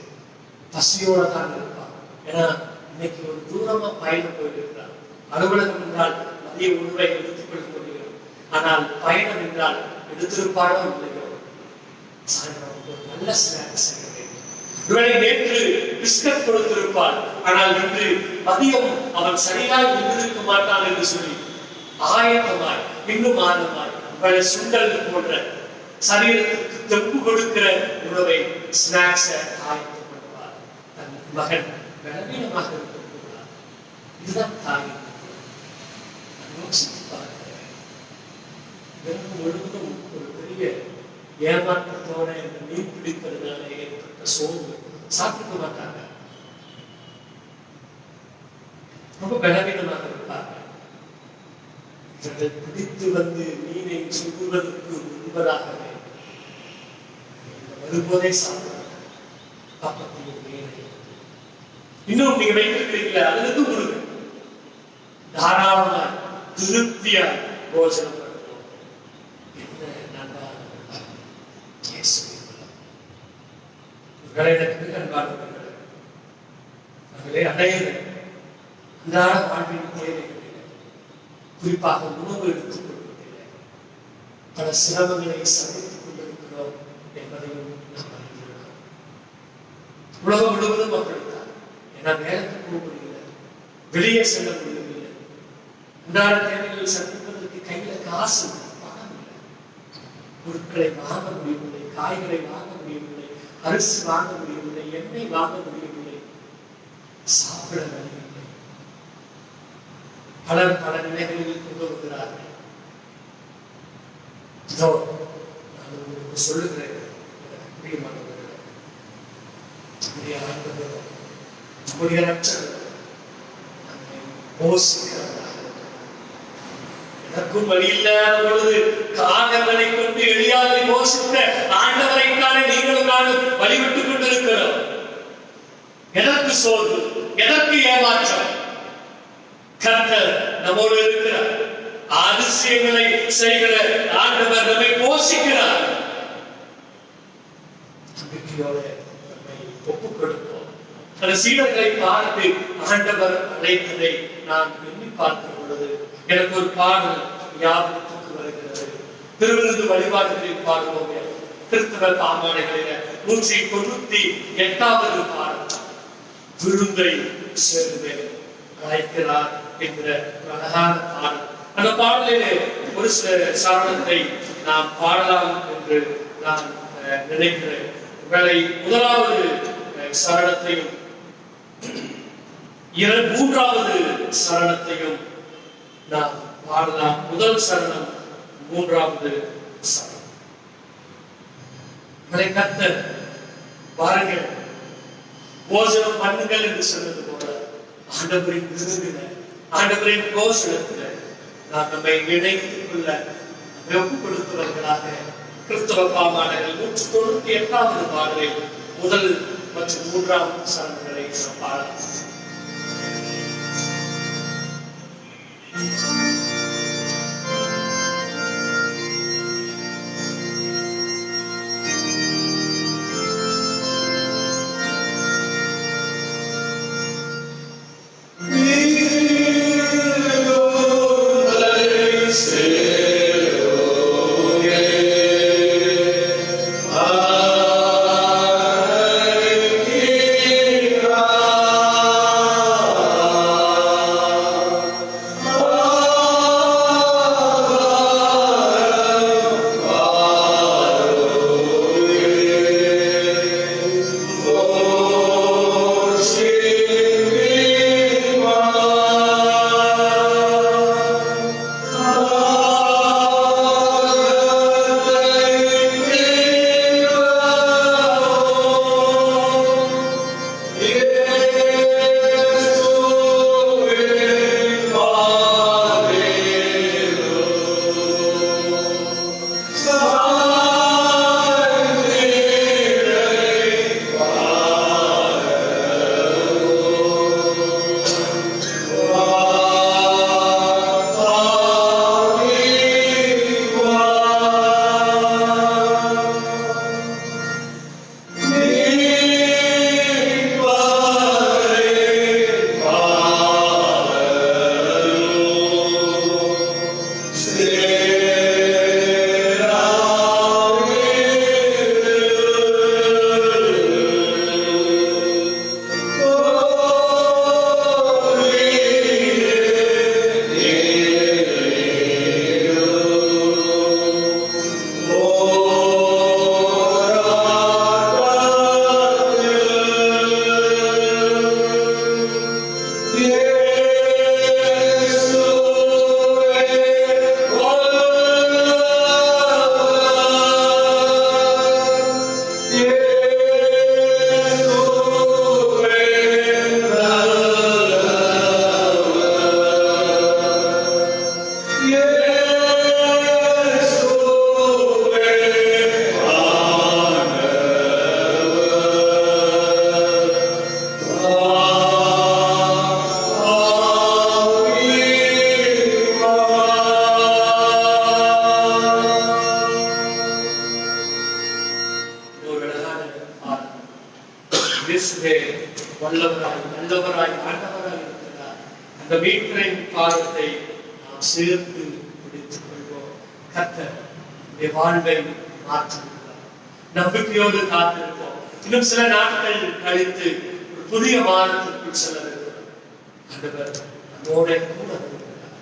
பசியோட தான் இருப்பார். ஏன்னா இன்னைக்கு ஒரு தூரமா பயணம் போயிருக்கிறார். அலுவலகம் என்றால் மதிய உணவை எடுத்துக் கொள்ள முடியும், ஆனால் பயணம் என்றால் எடுத்திருப்பாரோ இல்லையோ சாயந்தரம் ஒரு நல்ல ஸ்நாக்ஸ் செய்ய வேண்டும். ஒருவேளை நேற்று பிஸ்கட் கொடுத்திருப்பார், ஆனால் இன்று மதியம் அவன் சரியாய் இருந்திருக்க மாட்டான் என்று சொல்லி ஆயத்தமாய் இன்னும் ஆர்வமாய் பல சுண்டல் போன்ற சரீரத்திற்கு தெம்பு கொடுக்கிற உணவை ஸ்நாக்ஸ் ஆயத்தம் பண்ணுவார். தன் மகன் பலவீனமாக இருக்கிறார். இதுதான் தாயின் முழுவதும் ஒரு பெரிய ஏமாற்றத்தோட இந்த மீன் பிடிப்பதனால ஏற்பட்ட சோர்வு. சாப்பிட்டு மாட்டாங்க, ரொம்ப பலவீனமாக இருப்பாங்க. இவர்கள் பிடித்து வந்து மீனை சுடுவதற்கு முன்பதாகவே வரும்போதே சாப்பிடுறாங்க. பக்கத்தில் மீனை இன்னும் நீங்க வைத்திருக்கிறீங்களா, அதுக்கு உங்களுக்கு தாராளமா திருப்தியா போஜனம் பண்ணுவோம். என்ன நண்பா எனக்கு அன்பானவர்களே, அவர்களே அடையிற அன்றாட வாழ்வின் தேவைகளில் குறிப்பாக உணவு எடுத்துக் கொள்வதில்லை பல சிரமங்களை சந்தித்துக் கொண்டிருக்கிறோம் என்பதையும் நாம் அறிந்திருக்கிறோம். உலகம் முழுவதும் அப்படித்தான். ஏன்னா வேலைக்கு போக முடியல, வெளியே செல்ல முடியவில்லை, அன்றாட தேவைகளை சந்திப்பதற்கு கையில காசு பணம் இல்லை, பொருட்களை வாங்க முடியவில்லை, காய்களை வாங்க முடியவில்லை, அரிசி வாங்க முடியவில்லை, எண்ணெய் வாங்க முடியவில்லை, சாப்பிட முடியவில்லை. பலர் பல நிலைகளில் கொண்டு வருகிறார்கள். இதோ நான் உங்களுக்கு சொல்லுகிறேன், பிரியமானவர்களே, நம்முடைய ஆண்டவர், நம்முடைய ரட்சகர் நம்மை போஷிக்கிறவராக எனக்கும் வழி இல்லாத பொழுது காகங்களை கொண்டு எளியாதை போஷித்த ஆண்டவரைக்கான நீங்களும் நானும் வழிவிட்டுக் கொண்டிருக்கிறோம். எதற்கு சோர்வு, எதற்கு ஏமாற்றம்? கர்த்தர் நம்மோடு இருக்கிறார். அதிசயங்களை செய்கிற ஆண்டவர் நம்மை போஷிக்கிறார். நம்பிக்கையோட நம்மை ஒப்புக் கொடுப்போம். அந்த சீடர்களை பார்த்து ஆண்டவர் அழைத்ததை நான் எண்ணி பார்க்கிற பொழுது எனக்கு ஒரு பாடல் ஞாபகத்துக்கு வருகிறது. திருவிருந்து வழிபாடுகளில் பாடுவோம். கிறிஸ்தவ பாமாலைகளில் 198வது பாடல், விருந்தை சேர்ந்தேன் அழைக்கிறார் என்ற அழகான பாடல். அந்த பாடலிலே ஒரு சில சரணத்தை நாம் பாடலாம் என்று நான் நினைக்கிறேன். வேலை முதலாவது சரணத்தையும் 3வது சரணத்தையும் நாம் பாடலாம். முதல் சரணம், 3வது சரணம். கர்த்தர் வாருங்கள் போஜனம் பண்ணுங்கள் என்று சொன்னது போல ஆண்டவரின் விருந்தில, ஆண்டவரின் போஷணத்தில நாம் நம்மை இணைத்துக் கொள்ள ஒப்புக் கொடுத்தவர்களாக கிறிஸ்தவ பாமாலைகள் 198வது பாடலில் முதல் மற்றும் 3வது சரணங்களை நாம் பாடலாம். Ah வல்லவராய் ஆண்டவராய் இருக்கிறார். அந்த மீட்பரின் பாடத்தை நாம் சேர்ந்து பிடித்துக் கொள்வோம். கர்த்தர் வாழ்வை மாற்றுகிறார். நம்பிக்கையோடு காத்திருப்போம். இன்னும் சில நாட்கள் கழித்து ஒரு புதிய மாதத்திற்குள் செல்ல இருக்கிறோம். ஆண்டவர் நம்மோட கூட இருக்கிறார்.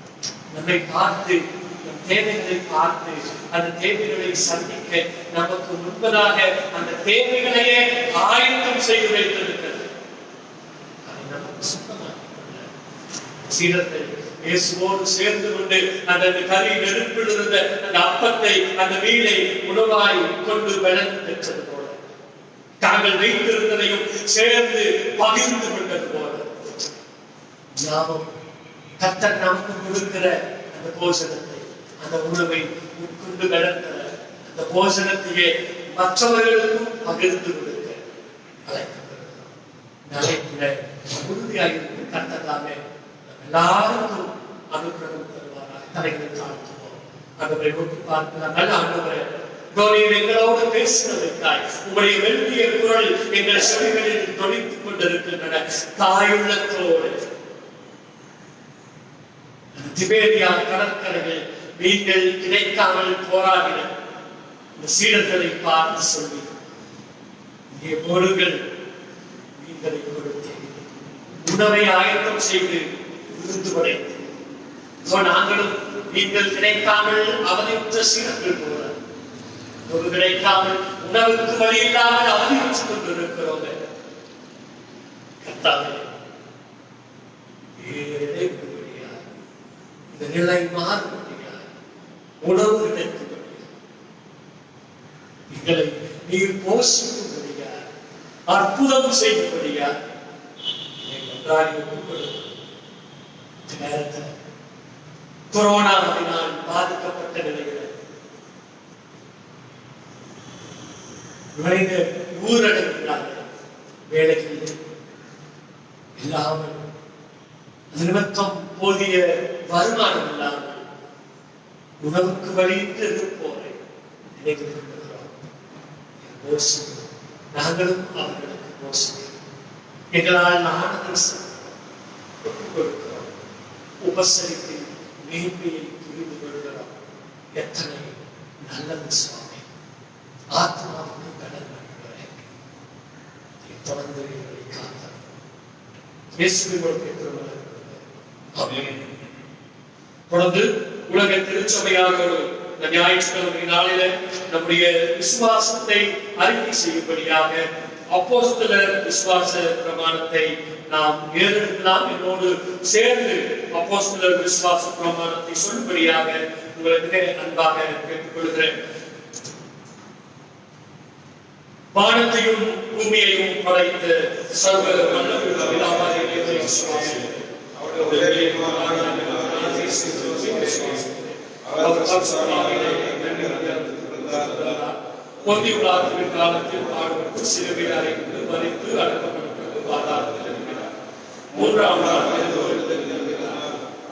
நம்மை பார்த்து நம் தேவைகளை பார்த்து அந்த தேவைகளை சந்திக்க நமக்கு முன்பதாக அந்த தேவைகளையே ஆயத்தம் செய்து வைத்திருக்கிறது. அதை நமக்கு சுத்தமாக சீடர்கள் இயேசுவோடு சேர்ந்து கொண்டு அந்த கறி நெருப்பில் இருந்த அந்த அப்பத்தை அந்த மீனை உணவாய் கொண்டு பலன் பெற்றது போல, தாங்கள் வைத்திருந்ததையும் சேர்ந்து பகிர்ந்து கொண்டது போல, நாமும் கர்த்தர் நமக்கு கொடுக்கிற அந்த போஷணத்தை, அந்த உணவை உட்கொண்டு கடக்கிற அந்த போஷணத்தையே மற்றவர்களுக்கும் பகிர்ந்து கொடுக்க அழைக்கப்படுகிறோம். அழைக்கிற உறுதியாக கர்த்தர் எல்லாருக்கும் அனுகிரகம் தருவாராக. தலைகளை தாழ்த்துவோம். ஆண்டவரை நோக்கி பார்க்கலாம். நல்ல ஆண்டவரே, நீர் எங்களோடு பேசினதற்காய் உங்களுடைய மெல்லிய குரல் எங்கள் செவிகளில் தொனித்துக் கொண்டிருக்கின்றன. தாயுள்ளத்தோடு திபேரியா கடற்கரையில் நீங்கள் கிடைக்காமல் போராடின இந்த சீடர்களை பார்த்து சொல்லி, இங்கே போடுங்கள், நீங்களை கொடுத்தேன், உணவை ஆயத்தம் செய்து விருந்து படைத்து, நாங்களும் நீங்கள் கிடைக்காமல் அவதியுற்ற சீடர்கள் போல உணவு கிடைக்காமல் உணவுக்கு வழி இல்லாமல் அவதியுற்றுக் கொண்டிருக்கிறோம். கர்த்தாவே, இந்த நிலை மாறுபடியா, உணவு கிடைக்கும்படியா, எங்களை நீர் போஷிக்கும்படியா, அற்புதம் செய்யும்படியா நன்றாக ஒப்புக்கொடுக்கும். நேரத்தில் கொரோனாவினால் பாதிக்கப்பட்ட நிலையில் நுழைந்த ஊரடங்கினார்கள், வேலைகளில் இல்லாமல் நிமித்தம் போதிய வருமானம் இல்லாமல் உணவுக்கு வழியிட்டு இருப்போரை நினைத்து கொண்டிருக்கிறோம். நாங்களும் அவர்களுக்கு மோசம் எங்களால் ஆனதை ஒப்புக் கொடுக்கிறோம். உபசரித்து மேன்மையை புரிந்து கொள்கிறோம். எத்தனை நல்லது சுவாமி. ஆத்மாவுக்கு கடன் பண்ணுகிறேன். தொடர்ந்து எங்களை காத்தார். தொடர்ந்து உலக திருச்சபையாரோடு இந்த ஞாயிற்றுக்கிழமை நாளில நம்முடைய விசுவாசத்தை அறிக்கை செய்யும்படியாக அப்போஸ்தலர் விசுவாச பிரமாணத்தை நாம் ஏறெடுக்கலாம். என்னோடு சேர்ந்து அப்போஸ்தலர் விசுவாச பிரமாணத்தை சொல்லும்படியாக உங்களுக்கு அன்பாக கேட்டுக்கொள்கிறேன். வானத்தையும் பூமியையும் படைத்த சர்வ பொந்தியுள்ளார்களின் காலத்தில் பாடுபட்டு சிலுவையில் அறைந்து மரித்து அடக்கப்பட்டு பாதாளத்தில் இருக்கிறார். மூன்றாம் நாள்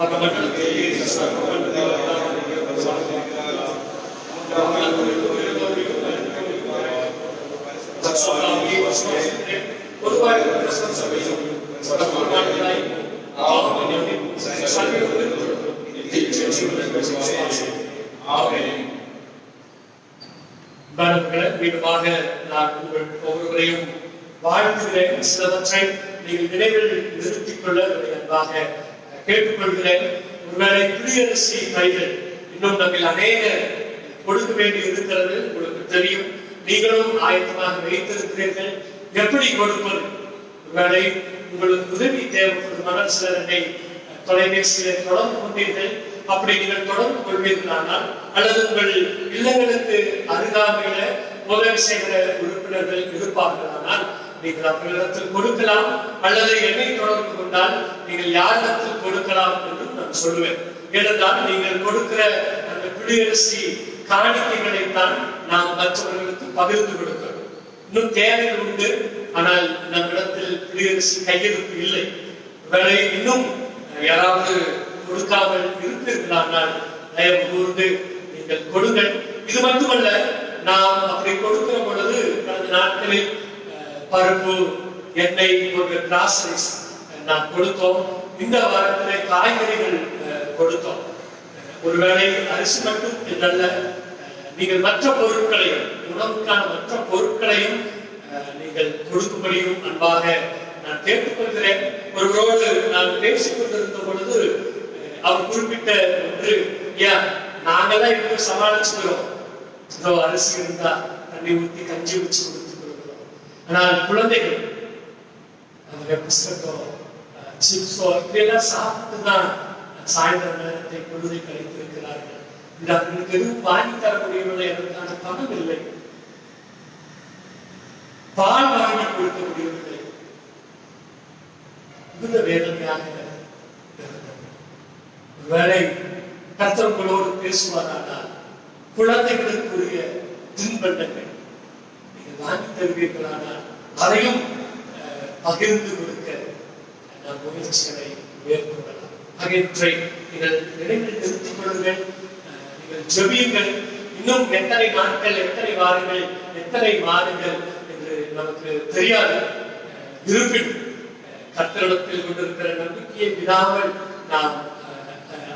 அந்த மண்டலத்தில் மீண்டுமாக நான் உங்கள் ஒவ்வொருவரையும் வாழ்த்துகிறேன். சிலவற்றை நீங்கள் நினைவில் நிறுத்திக் கொள்ள அன்பாக கேட்டுக்கொள்கிறேன். ஒருவேளை குடியரசு கைகள் இன்னும் நம்மில் அநேக கொடுக்க வேண்டி இருக்கிறது. உங்களுக்கு தெரியும், நீங்களும் ஆயத்தமாக வைத்திருக்கிறீர்கள். எப்படி கொடுப்பது? ஒருவேளை உங்களுக்கு உதவி தேவைப்படும் மகன் சிலரை தொலைபேசியில தொடர்பு கொண்டீர்கள். அப்படி நீங்கள் தொடர்பு கொள்வீர்களானால் அல்லது உங்கள் இல்லங்களுக்கு அருகாமையில உதவி செய்கிற உறுப்பினர்கள் இருப்பார்களானால் நீங்கள் அவர்களிடத்தில் கொடுக்கலாம். அல்லது என்னை தொடர்பு கொண்டால் நீங்கள் யாரிடத்தில் கொடுக்கலாம் என்று நான் சொல்லுவேன். ஏனென்றால் நீங்கள் கொடுக்கிற அந்த குடியரசு காணிக்கைகளைத்தான் நாம் மற்றவர்களுக்கு பகிர்ந்து கொடுக்கிறோம். இன்னும் தேவைகள் உண்டு, ஆனால் நம்மிடத்தில் குடியரசு கையிருப்பு இல்லை. வேலை இன்னும் யாராவது கொடுக்காமல் இருப்பீர்களானால் தயவு கூர்ந்து நீங்கள் கொடுங்கள். இது மட்டுமல்ல, நாம் அப்படி கொடுக்கிற பொழுது கடந்த நாட்களில் பருப்பு, எண்ணெய் போன்ற கிராசரிஸ் நாம் கொடுத்தோம். இந்த வாரத்திலே காய்கறிகள் கொடுத்தோம். ஒருவேளை அரிசி மட்டும் என்றல்ல, நீங்கள் மற்ற பொருட்களையும், உணவுக்கான மற்ற பொருட்களையும் நீங்கள் கொடுக்கும்படியும் அன்பாக நான் கேட்டுக்கொள்கிறேன். ஒருவரோடு நான் பேசிக் கொண்டிருந்த பொழுது அவர் குறிப்பிட்ட ஒன்று, நாங்கெல்லாம் இப்ப சமாளிச்சுக்கிறோம், அரிசி இருந்தா தண்ணி ஊற்றி கஞ்சி வச்சு கொடுத்து கொடுக்கிறோம். ஆனால் குழந்தைகள் அவங்க புஸ்தகம் சிப்ஸோ இப்படியெல்லாம் சாப்பிட்டுதான் சாயந்தர நேரத்தை பொழுதை கழித்திருக்கிறார்கள். இது அவர்களுக்கு எதுவும் வாங்கி தர முடியவில்லை, அதற்கான பணம் இல்லை. பால் வாங்கி கொடுக்க முடியவில்லை. மிகுந்த வேதனையாக ஒருவேளை கர்த்தர்களோடு பேசுவாரானால் குழந்தைகளுக்குரிய தின்பண்டங்கள் நீங்கள் வாங்கி தருவீர்களானால் அதையும் பகிர்ந்து கொடுக்க நாம் முயற்சிகளை மேற்கொள்ளலாம். ஆகியவற்றை நீங்கள் நினைவில் நிறுத்திக் கொள்ளுங்கள். நீங்கள் ஜெபியுங்கள். இன்னும் எத்தனை நாட்கள், எத்தனை வாரங்கள், எத்தனை மாதங்கள் என்று நமக்கு தெரியாது. இருப்பினும் கர்த்தரிடத்தில் கொண்டிருக்கிற நம்பிக்கையை விடாமல் நாம்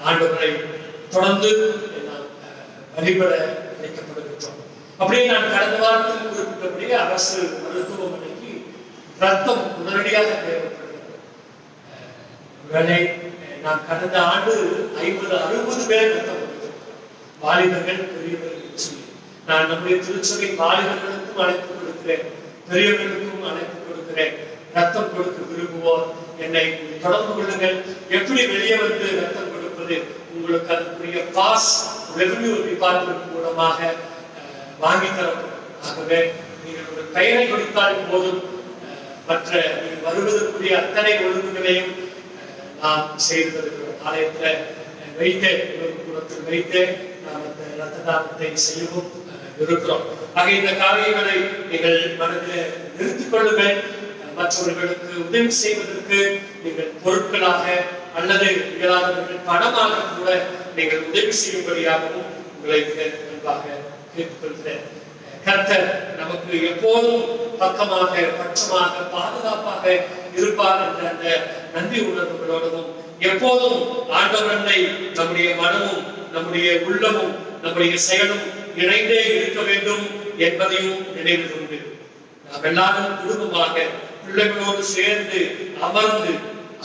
ஆண்டவரை தொடர்ந்து நாம் வழிபட அழைக்கப்படுகின்றோம். அப்படியே நான் கடந்த வாரத்தில் குறிப்பிட்டபடியே அரசு மருத்துவமனைக்கு ரத்தம் உடனடியாக தேவைப்படுகிறது. வேலை நான் கடந்த ஆண்டு 50-60 பேர் ரத்தம் கொடுத்திருக்கிறோம். வாலிபர்கள், பெரியவர்கள் சொல்லி நான் நம்முடைய திருச்சபை வாலிபர்களுக்கும் அழைப்பு கொடுக்கிறேன், பெரியவர்களுக்கும் அழைப்பு கொடுக்கிறேன். ரத்தம் கொடுக்க விரும்புவோர் என்னை தொடர்பு கொள்ளுங்கள். எப்படி வெளியே வந்து ரத்தம் கொடுப்பது, உங்களுக்கு அதுக்குரிய பாஸ் ரெவென்யூ டிபார்ட்மெண்ட் மூலமாக வாங்கி தரப்படும். ஆகவே நீங்கள் ஒரு பெயரை கொடுத்தால் போதும், மற்ற நீங்கள் வருவதற்குரிய அத்தனை ஒழுங்குகளையும் நாம் செய்து தருகிறோம். ஆலயத்துல வைத்தே, குளத்தில் வைத்தே நாம் அந்த ரத்த தானத்தை செய்யவும் இருக்கிறோம். ஆக இந்த காரியங்களை நீங்கள் மனதில் நிறுத்திக் கொள்ளுங்கள். மற்றவர்களுக்கு உதவி செய்வதற்கு நீங்கள் பொருட்களாக அல்லது இயலாதவர்கள் பணமாக கூட நீங்கள் உதவி செய்யும்படியாகவும் உங்களை அன்பாக கேட்டுக்கொள்கிறேன். கர்த்தர் நமக்கு எப்போதும் பக்கமாக, பட்சமாக, பாதுகாப்பாக இருப்பார் என்ற அந்த நன்றி உணர்வுகளோடவும், எப்போதும் ஆண்டவரனை நம்முடைய மனமும், நம்முடைய உள்ளமும், நம்முடைய செயலும் இணைந்தே இருக்க வேண்டும் என்பதையும் நினைவில் கொண்டு நாம் எல்லாரும் குடும்பமாக பிள்ளைகளோடு சேர்ந்து அமர்ந்து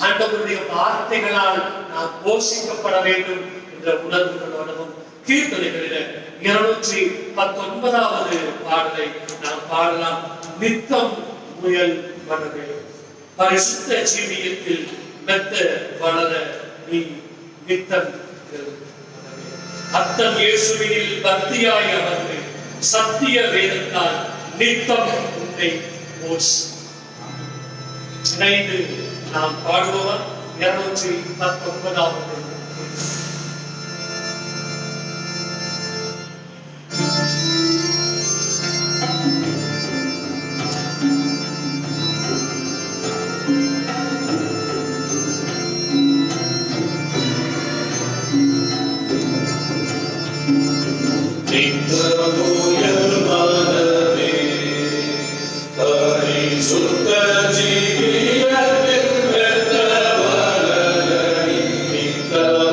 ஆண்டவருடைய வார்த்தைகளால் நாம் போஷிக்கப்பட வேண்டும் என்ற உணர்வுகளோடவும் கீர்த்தனைகளில் 219வது பாடலை நாம் பாடலாம். நித்தம் முயல் மனமே, பரிசுத்த ஜீவியத்தில் மெத்த வளர நீ நித்தம் அத்தம் இயேசுவினில் பக்தியாய் அமர்ந்து சத்திய வேதத்தால் நித்தம் உன்னை போஷ். இணைந்து நாம் பாடுவோம் 219வது. ஜீவியத்தில் மெத்த வளர நீ நித்தம்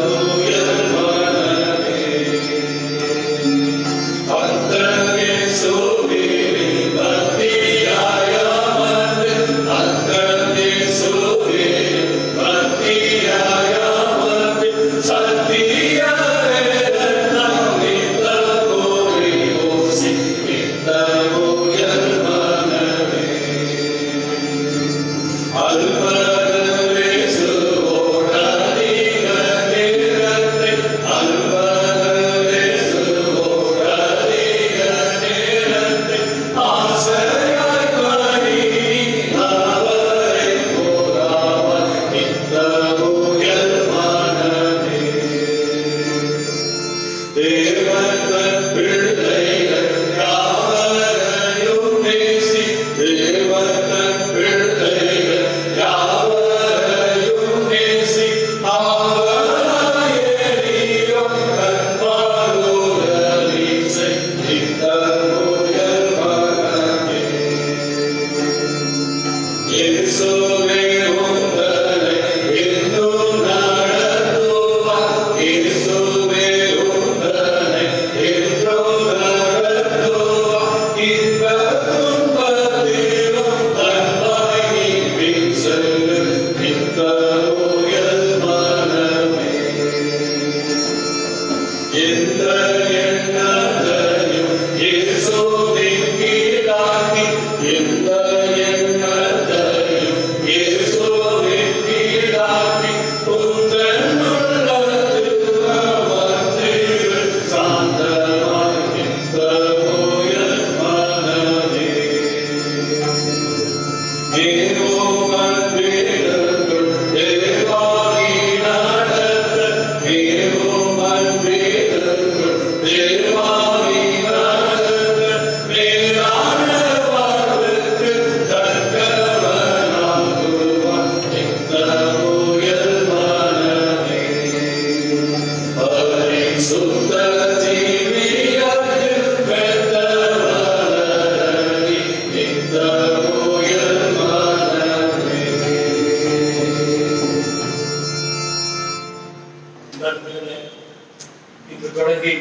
இன்று தொடங்கி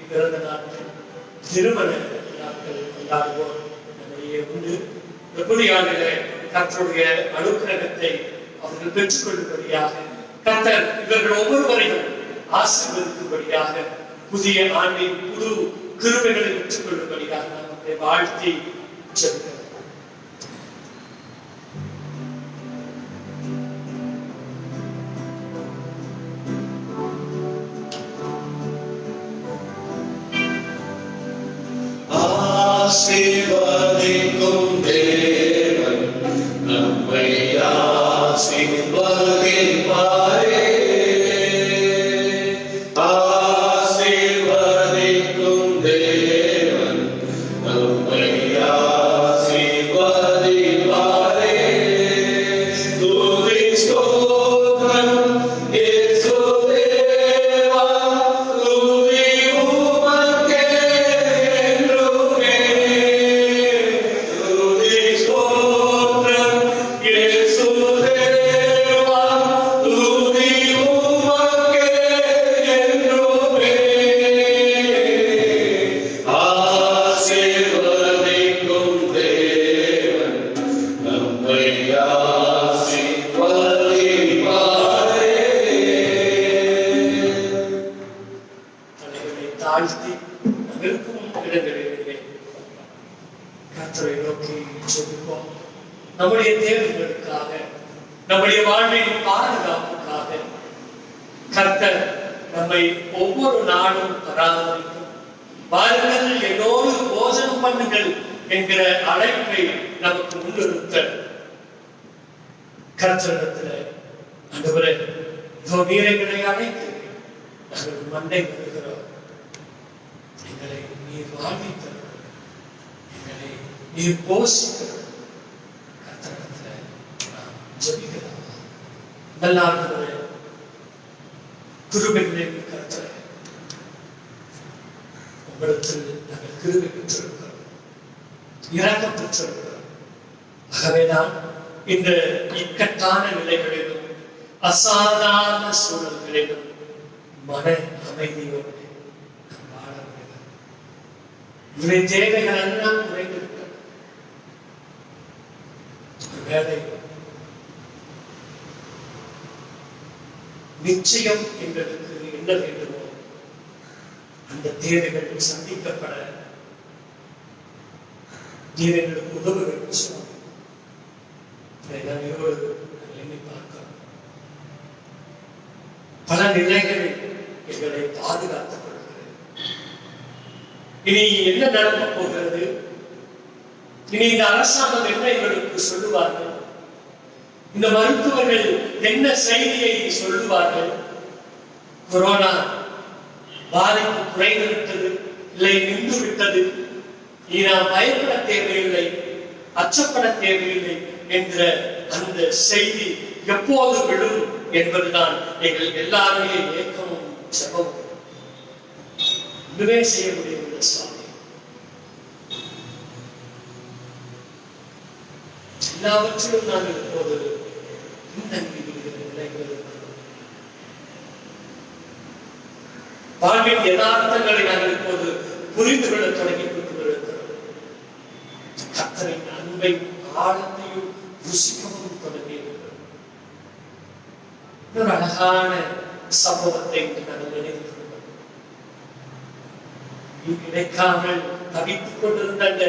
பிறந்த நாட்கள் திருமண நாட்கள் கொண்டாடுவோம். நம்முடைய உண்டு புதிய கர்த்தருடைய அனுக்கிரகத்தை அவர்கள் பெற்றுக் கொள்ளும்படியாக கர்த்தர் இவர்கள் ஒவ்வொருவரையும் ஆசீர்வதிக்கும்படியாக புதிய ஆண்டின் புது கிருபைகளை பெற்றுக் கொள்ளும்படியாக நம்மை வாழ்த்தி ஜெபிக்கிறோம். ஆசீர்வதிக்கும் தேவன் நம்மை ஆசீர்வதிப்பாரே. ஆசீர்வதிக்கும் தேவன் நம்மை ஆசீர்வதிப்பாரே. துதி ஸ்தோத்திரம் இயேசுவேவா, துதி உமக்கே என்றுமே. துதி ஸ்தோத்திரம் இயேசுவேவா, துதி உமக்கே என்றுமே. ஆசீர்வதிக்கும் தேவன் நம்மை ஆசீர்வதிப்பாரே. தலைகளை தாழ்த்தி இருக்கும் இடங்களிலே கர்த்தரை நோக்கி ஜெபிப்போம். நம்முடைய தேவைகளுக்காக, நம்முடைய வாழ்வின் பாதுகாப்புக்காக கர்த்தர் நம்மை ஒவ்வொரு நாளும் பராமரிக்கும். வாருங்கள் என்னோடு போஜனம் பண்ணுங்கள் என்கிற அழைப்பை நமக்கு முன்னிறுத்த கர்த்தரிடத்தில் ஆண்டவரே, இதோ நீர் எங்களை அழைக்கிறேன், நாங்கள் மண்டை வருகிறோம், எங்களை நீர் வாழ்வித்தரும், எங்களை நீர் போஷிக்கிறோம். கர்த்தரிடத்தில் நாம் ஜெபிக்கிறோம். நல்ல ஆண்டவரே, கிருபைகளின் கர்த்தரே, உங்களிடத்தில் நாங்கள் கிருபை பெற்றிருக்கிறோம், இரக்கம் பெற்றிருக்கிறோம். ஆகவேதான் இந்த இக்கட்டான நிலைகளிலும் அசாதாரண சூழல்களிலும் மன அமைதியோடு வாழ முடியும். இவருடைய தேவைகள் எல்லாம் குறைந்திருக்கிறது. ஒருவேளை நிச்சயம் எங்களுக்கு என்ன வேண்டுமோ அந்த தேவைகள் சந்திக்கப்பட நீர் எங்களுக்கு உதவ வேண்டும் சொன்னோம். எண்ணி பார்க்கிறோம். பல நிலைகளில் எங்களை பாதுகாத்துக் கொள்கிறது. இனி என்ன நடக்க போகிறது? இனி இந்த அரசாங்கம் என்ன எங்களுக்கு சொல்லுவார்கள்? இந்த மருத்துவர்கள் என்ன செய்தியை சொல்லுவார்கள்? கொரோனா பாதிப்பு குறைந்து விட்டது, இல்லை நின்று விட்டது, இனி நாம் பயப்பட தேவையில்லை, அச்சப்பட தேவையில்லை என்ற அந்த செய்தி எப்போது விடும் என்பதுதான் எங்கள் எல்லாருடைய ஏக்கமும் ஜெபமும். இதுவே செய்ய முடியவில்லை சுவாமி. எல்லாவற்றிலும் நாங்கள் இப்போது பின்தங்கி விடுகிற நிலைகள் இருக்கிறோம். வாழ்வின் யதார்த்தங்களை நாங்கள் இப்போது புரிந்து கொள்ள தொடங்கி கொண்டிருக்கிறோம். கர்த்தரின் அன்பை ஆழத்தையும் ருசிக்கவும் தொடங்கி இருக்கிறோம். ஒரு அழகான சம்பவத்தை நாங்கள் நினைவுகிறோம். கிடைக்காமல் தவித்துக் கொண்டிருந்த அந்த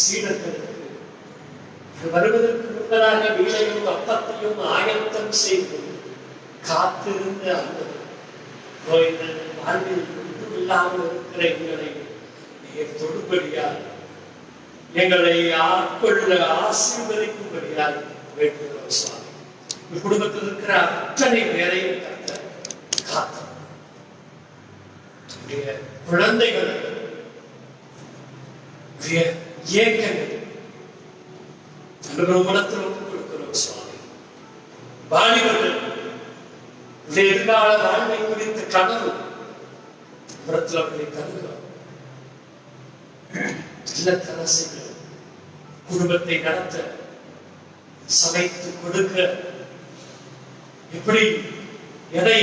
சீடர்களுக்கு வருவதற்கு முன்பதாக வீணையும் அப்பத்தையும் ஆயத்தம் செய்து காத்திருந்த அந்த வாழ்வில் ஒன்றும் இல்லாமல் இருக்கிற எங்களை நீர் தொடுபடியால், எங்களை ஆட்கொள்ள ஆசீர்வதிக்கும்படியால் வேண்டுகிறோம் சுவாமி. குடும்பத்தில் இருக்கிற அத்தனை பேரையும் காத்து குழந்தைகள் இயக்கங்கள் மனத்தில் ஒப்புக் கொடுக்கிறோம் சுவாமி. வாலிபர்கள் எதிர்கால வாழ்வை குறித்த கனவு புறத்தில் அவர்களை கருதுகிறோம். இல்லத்தரசிகள் குடும்பத்தை நடத்த, சமைத்து கொடுக்க எப்படி எதை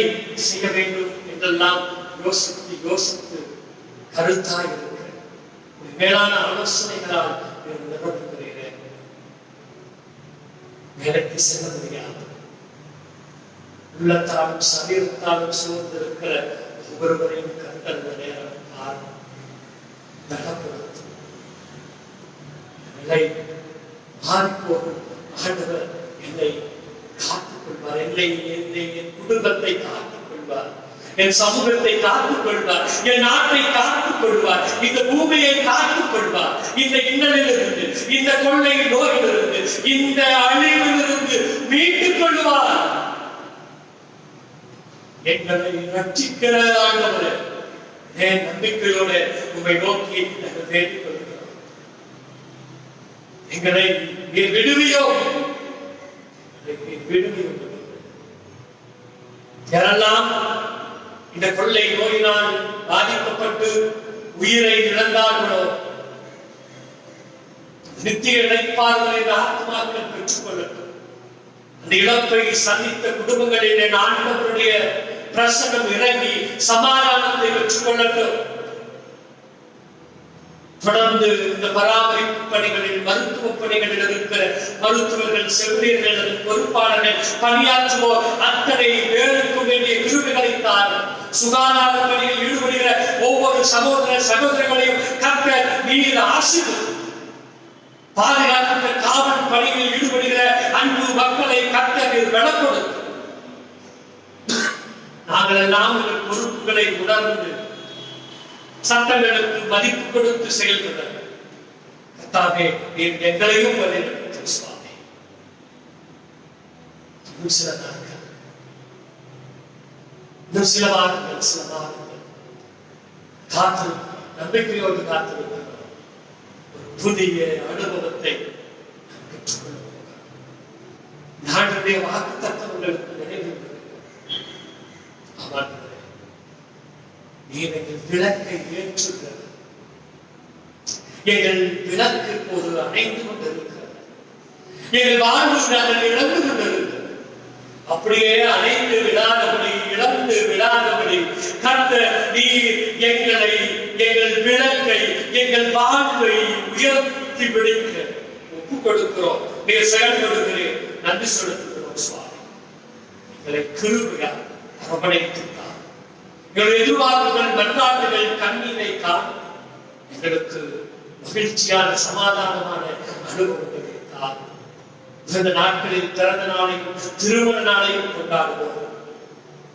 செய்ய வேண்டும் என்றெல்லாம் யோசித்து யோசித்து கருத்தாய் இருக்கிற மேலான ஆலோசனைகளால் நிரப்புகிறேன். வேலைக்கு செல்ல முடியாது, உள்ளத்தாலும் சரீரத்தாலும் சூழ்ந்திருக்கிற ஒவ்வொருவரையும் கர்த்தர் இந்த நேரம் பலப்படுத்தும். நிலை மாறிப்போகும். ஆண்டவர் என்னை காத்துக் கொள்வார், என்னை என் குடும்பத்தை காத்துக் கொள்வார், என் சமூகத்தை காத்துக் கொள்வார், என் நாட்டை காத்துக் கொள்வார், இந்த பூமியை காத்துக் கொள்வார், இந்த இன்னலிலிருந்து, இந்த கொள்ளை நோயிலிருந்து, இந்த அழிவிலிருந்து மீட்டுக் கொள்வார். எங்களை ரட்சிக்கிற ஆண்டவரே, என் நம்பிக்கையோட உங்களை நோக்கி நாங்கள் வேண்டிக் கொள்கிறோம். எங்களை விடுவியோ, விடுவியோ. யாரெல்லாம் இந்த கொள்ளை நோயினால் பாதிக்கப்பட்டு உயிரை இழந்தார்களோ, நித்திய இழைப்பார்களை இந்த ஆத்மாக்கள் பெற்றுக் கொள்ளட்டும். அந்த இழப்பை சந்தித்த குடும்பங்களிலே ஆண்டவருடைய பிரசனம் இறங்கி சமாதானத்தை பெற்றுக் கொள்ளட்டும். தொடர்ந்து இந்த பராமரிப்பு பணிகளில், மருத்துவ பணிகளில் இருக்கிற மருத்துவர்கள், செவிலியர்கள், பொறுப்பாளர்கள், பணியாற்றுவோர் அத்தனை பேருக்கும் வேண்டிய கிருபைகளை தார். சுகாதார பணியில் ஈடுபடுகிற ஒவ்வொரு சகோதர சகோதரிகளையும் கர்த்தர் நீர் ஆசீர்வதியும். பாதுகாக்கின்ற காவல் பணியில் ஈடுபடுகிற அன்பு மக்களை கர்த்தர் பலப்படுத்தும். நாங்கள் எல்லாம் பொறுப்புகளை உணர்ந்து சட்டங்களுக்கு மதிப்பு கொடுத்து செயல்பட கர்த்தாவே நீர் எங்களையும் வழிநடத்தும் சுவாமி. இன்னும் சில நாட்கள், இன்னும் சில மாதங்கள் காத்து நம்பிக்கையோடு காத்திருக்கிறோம். ஒரு புதிய அனுபவத்தை பெற்றுக்கொள்ளும். நாட்டுடைய வாக்கு தத்துவங்களுக்கு நினைவு நீர் எங்கள் விளக்கை ஏற்றுகிறது. எங்கள் விளக்கு இப்போது அணைந்து கொண்டிருக்கிறது. எங்கள் வாழ்வு நாங்கள் இழந்து கொண்டிருக்கிறது. அப்படியே அணைந்து விடாதபடி, இழந்து விடாதபடி கர்த்தர் நீர் எங்களை, எங்கள் விளக்கை, எங்கள் வாழ்வை உயர்த்தி பிடிக்க ஒப்புக் கொடுக்கிறோம். நீர் செயல்படுகிறேன். நன்றி செலுத்துகிறோம் சுவாமி. எங்களை கிருபையால் அரவணைத்துத்தான் எங்களுடைய எதிர்பார்ப்புகள், மன்றாட்டுகள், கண்ணீரை தான் எங்களுக்கு மகிழ்ச்சியான சமாதானமான அனுபவங்களை தான். இந்த நாட்களில் பிறந்த நாளையும் திருமண நாளையும் கொண்டாடுவோம்.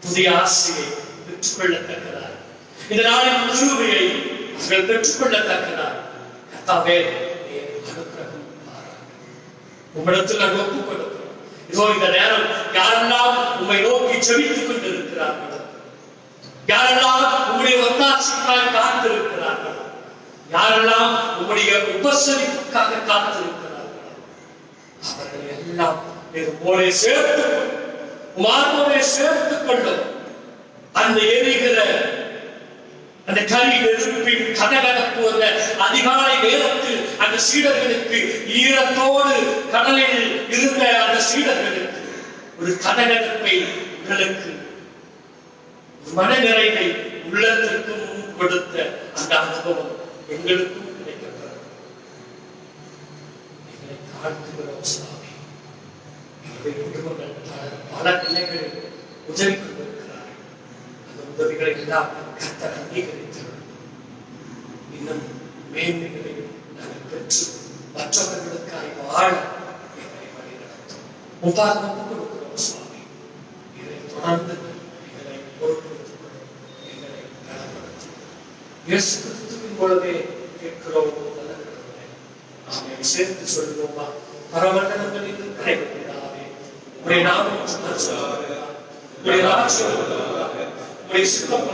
புதிய ஆசையை பெற்றுக்கொள்ளத்தக்கதார், இந்த நாளின் கிருபையை அவர்கள் பெற்றுக்கொள்ளத்தக்கதார் கர்த்தாவே அனுக்கிரகம் உம்மிடத்தில் நாங்கள் ஒப்புக் கொடுக்கிறோம். இதோ இந்த நேரம் யாரெல்லாம் உம்மை நோக்கி செபித்துக் கொண்டிருக்கிறார்கள், யாரெல்லாம் உங்களுடைய ஒத்தாசைக்காக காத்திருக்கிறார்கள், யாரெல்லாம் உங்களுடைய உபசரிப்புக்காக காத்திருக்கிறார்கள், அவர்களை எல்லாம் உங்களோட சேர்த்து உமாரோட சேர்த்துக் கொள்ளும். அந்த எரிகிற அந்த கரி நெருப்பின் கதகதப்பு அந்த அதிகாலை நேரத்தில் அந்த சீடர்களுக்கு, ஈரத்தோடு கடலில் இருந்த அந்த சீடர்களுக்கு ஒரு கதகதப்பை, உங்களுக்கு மன நிறைவை உள்ளத்திற்கும் கொடுத்த அந்த அனுபவம் எங்களுக்கும் கிடைக்கப்படும். எங்களை தாழ்த்துகிறோம் சுவாமி. எங்களுடைய குடும்பங்கள் பல நிலைகளில் உதவி கொண்டிருக்கிறார்கள். அந்த உதவிகளை எல்லாம் கர்த்தர் அங்கீகரித்தார். இன்னும் மேன்மைகளையும் நாங்கள் பெற்று மற்றவர்களுக்காக வாழ எங்களை வழிநடத்தும். உபாதம் கொடுக்கிறோம் சுவாமி. இதை தொடர்ந்து எங்களை பொறுப்பு இயேசு கிறிஸ்துவின் மூலமே கேட்கிறோம். நாம சேர்த்து சொல்லுவோமா? பரமண்டலங்களில் கரைவிடாவே உடைய நாமம் உடைய ராஜ்யம் உடைய சித்தம்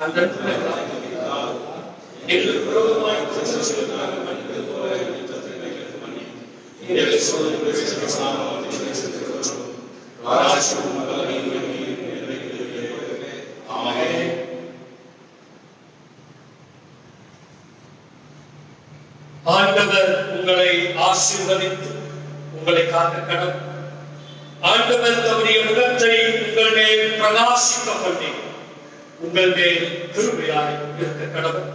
அந்த எங்களுக்கு விரோதமாய் ஆண்டவர் உங்களை ஆசீர்வதித்து உங்களை காக்க கடவுள். ஆண்டவர் தம்முடைய முகத்தை உங்கள் மேல் பிரகாசிக்க பண்ணி உங்கள் மேல் கிருபையாய் இருக்க கடவுள்.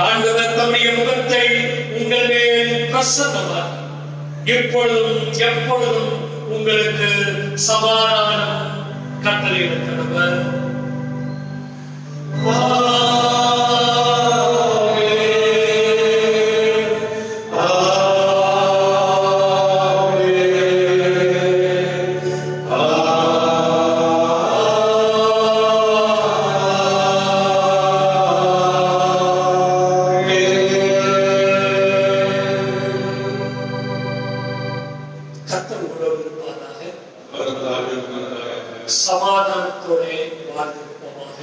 ஆண்டவர் தம்முடைய முகத்தை உங்கள் மேல் பிரசன்னமாய் எப்பொழுதும் எப்பொழுதும் உங்களுக்கு சமாதானம் கட்டளையிட கடவுள். சமாதானத்தோட வாழ்ந்திருப்போமாக.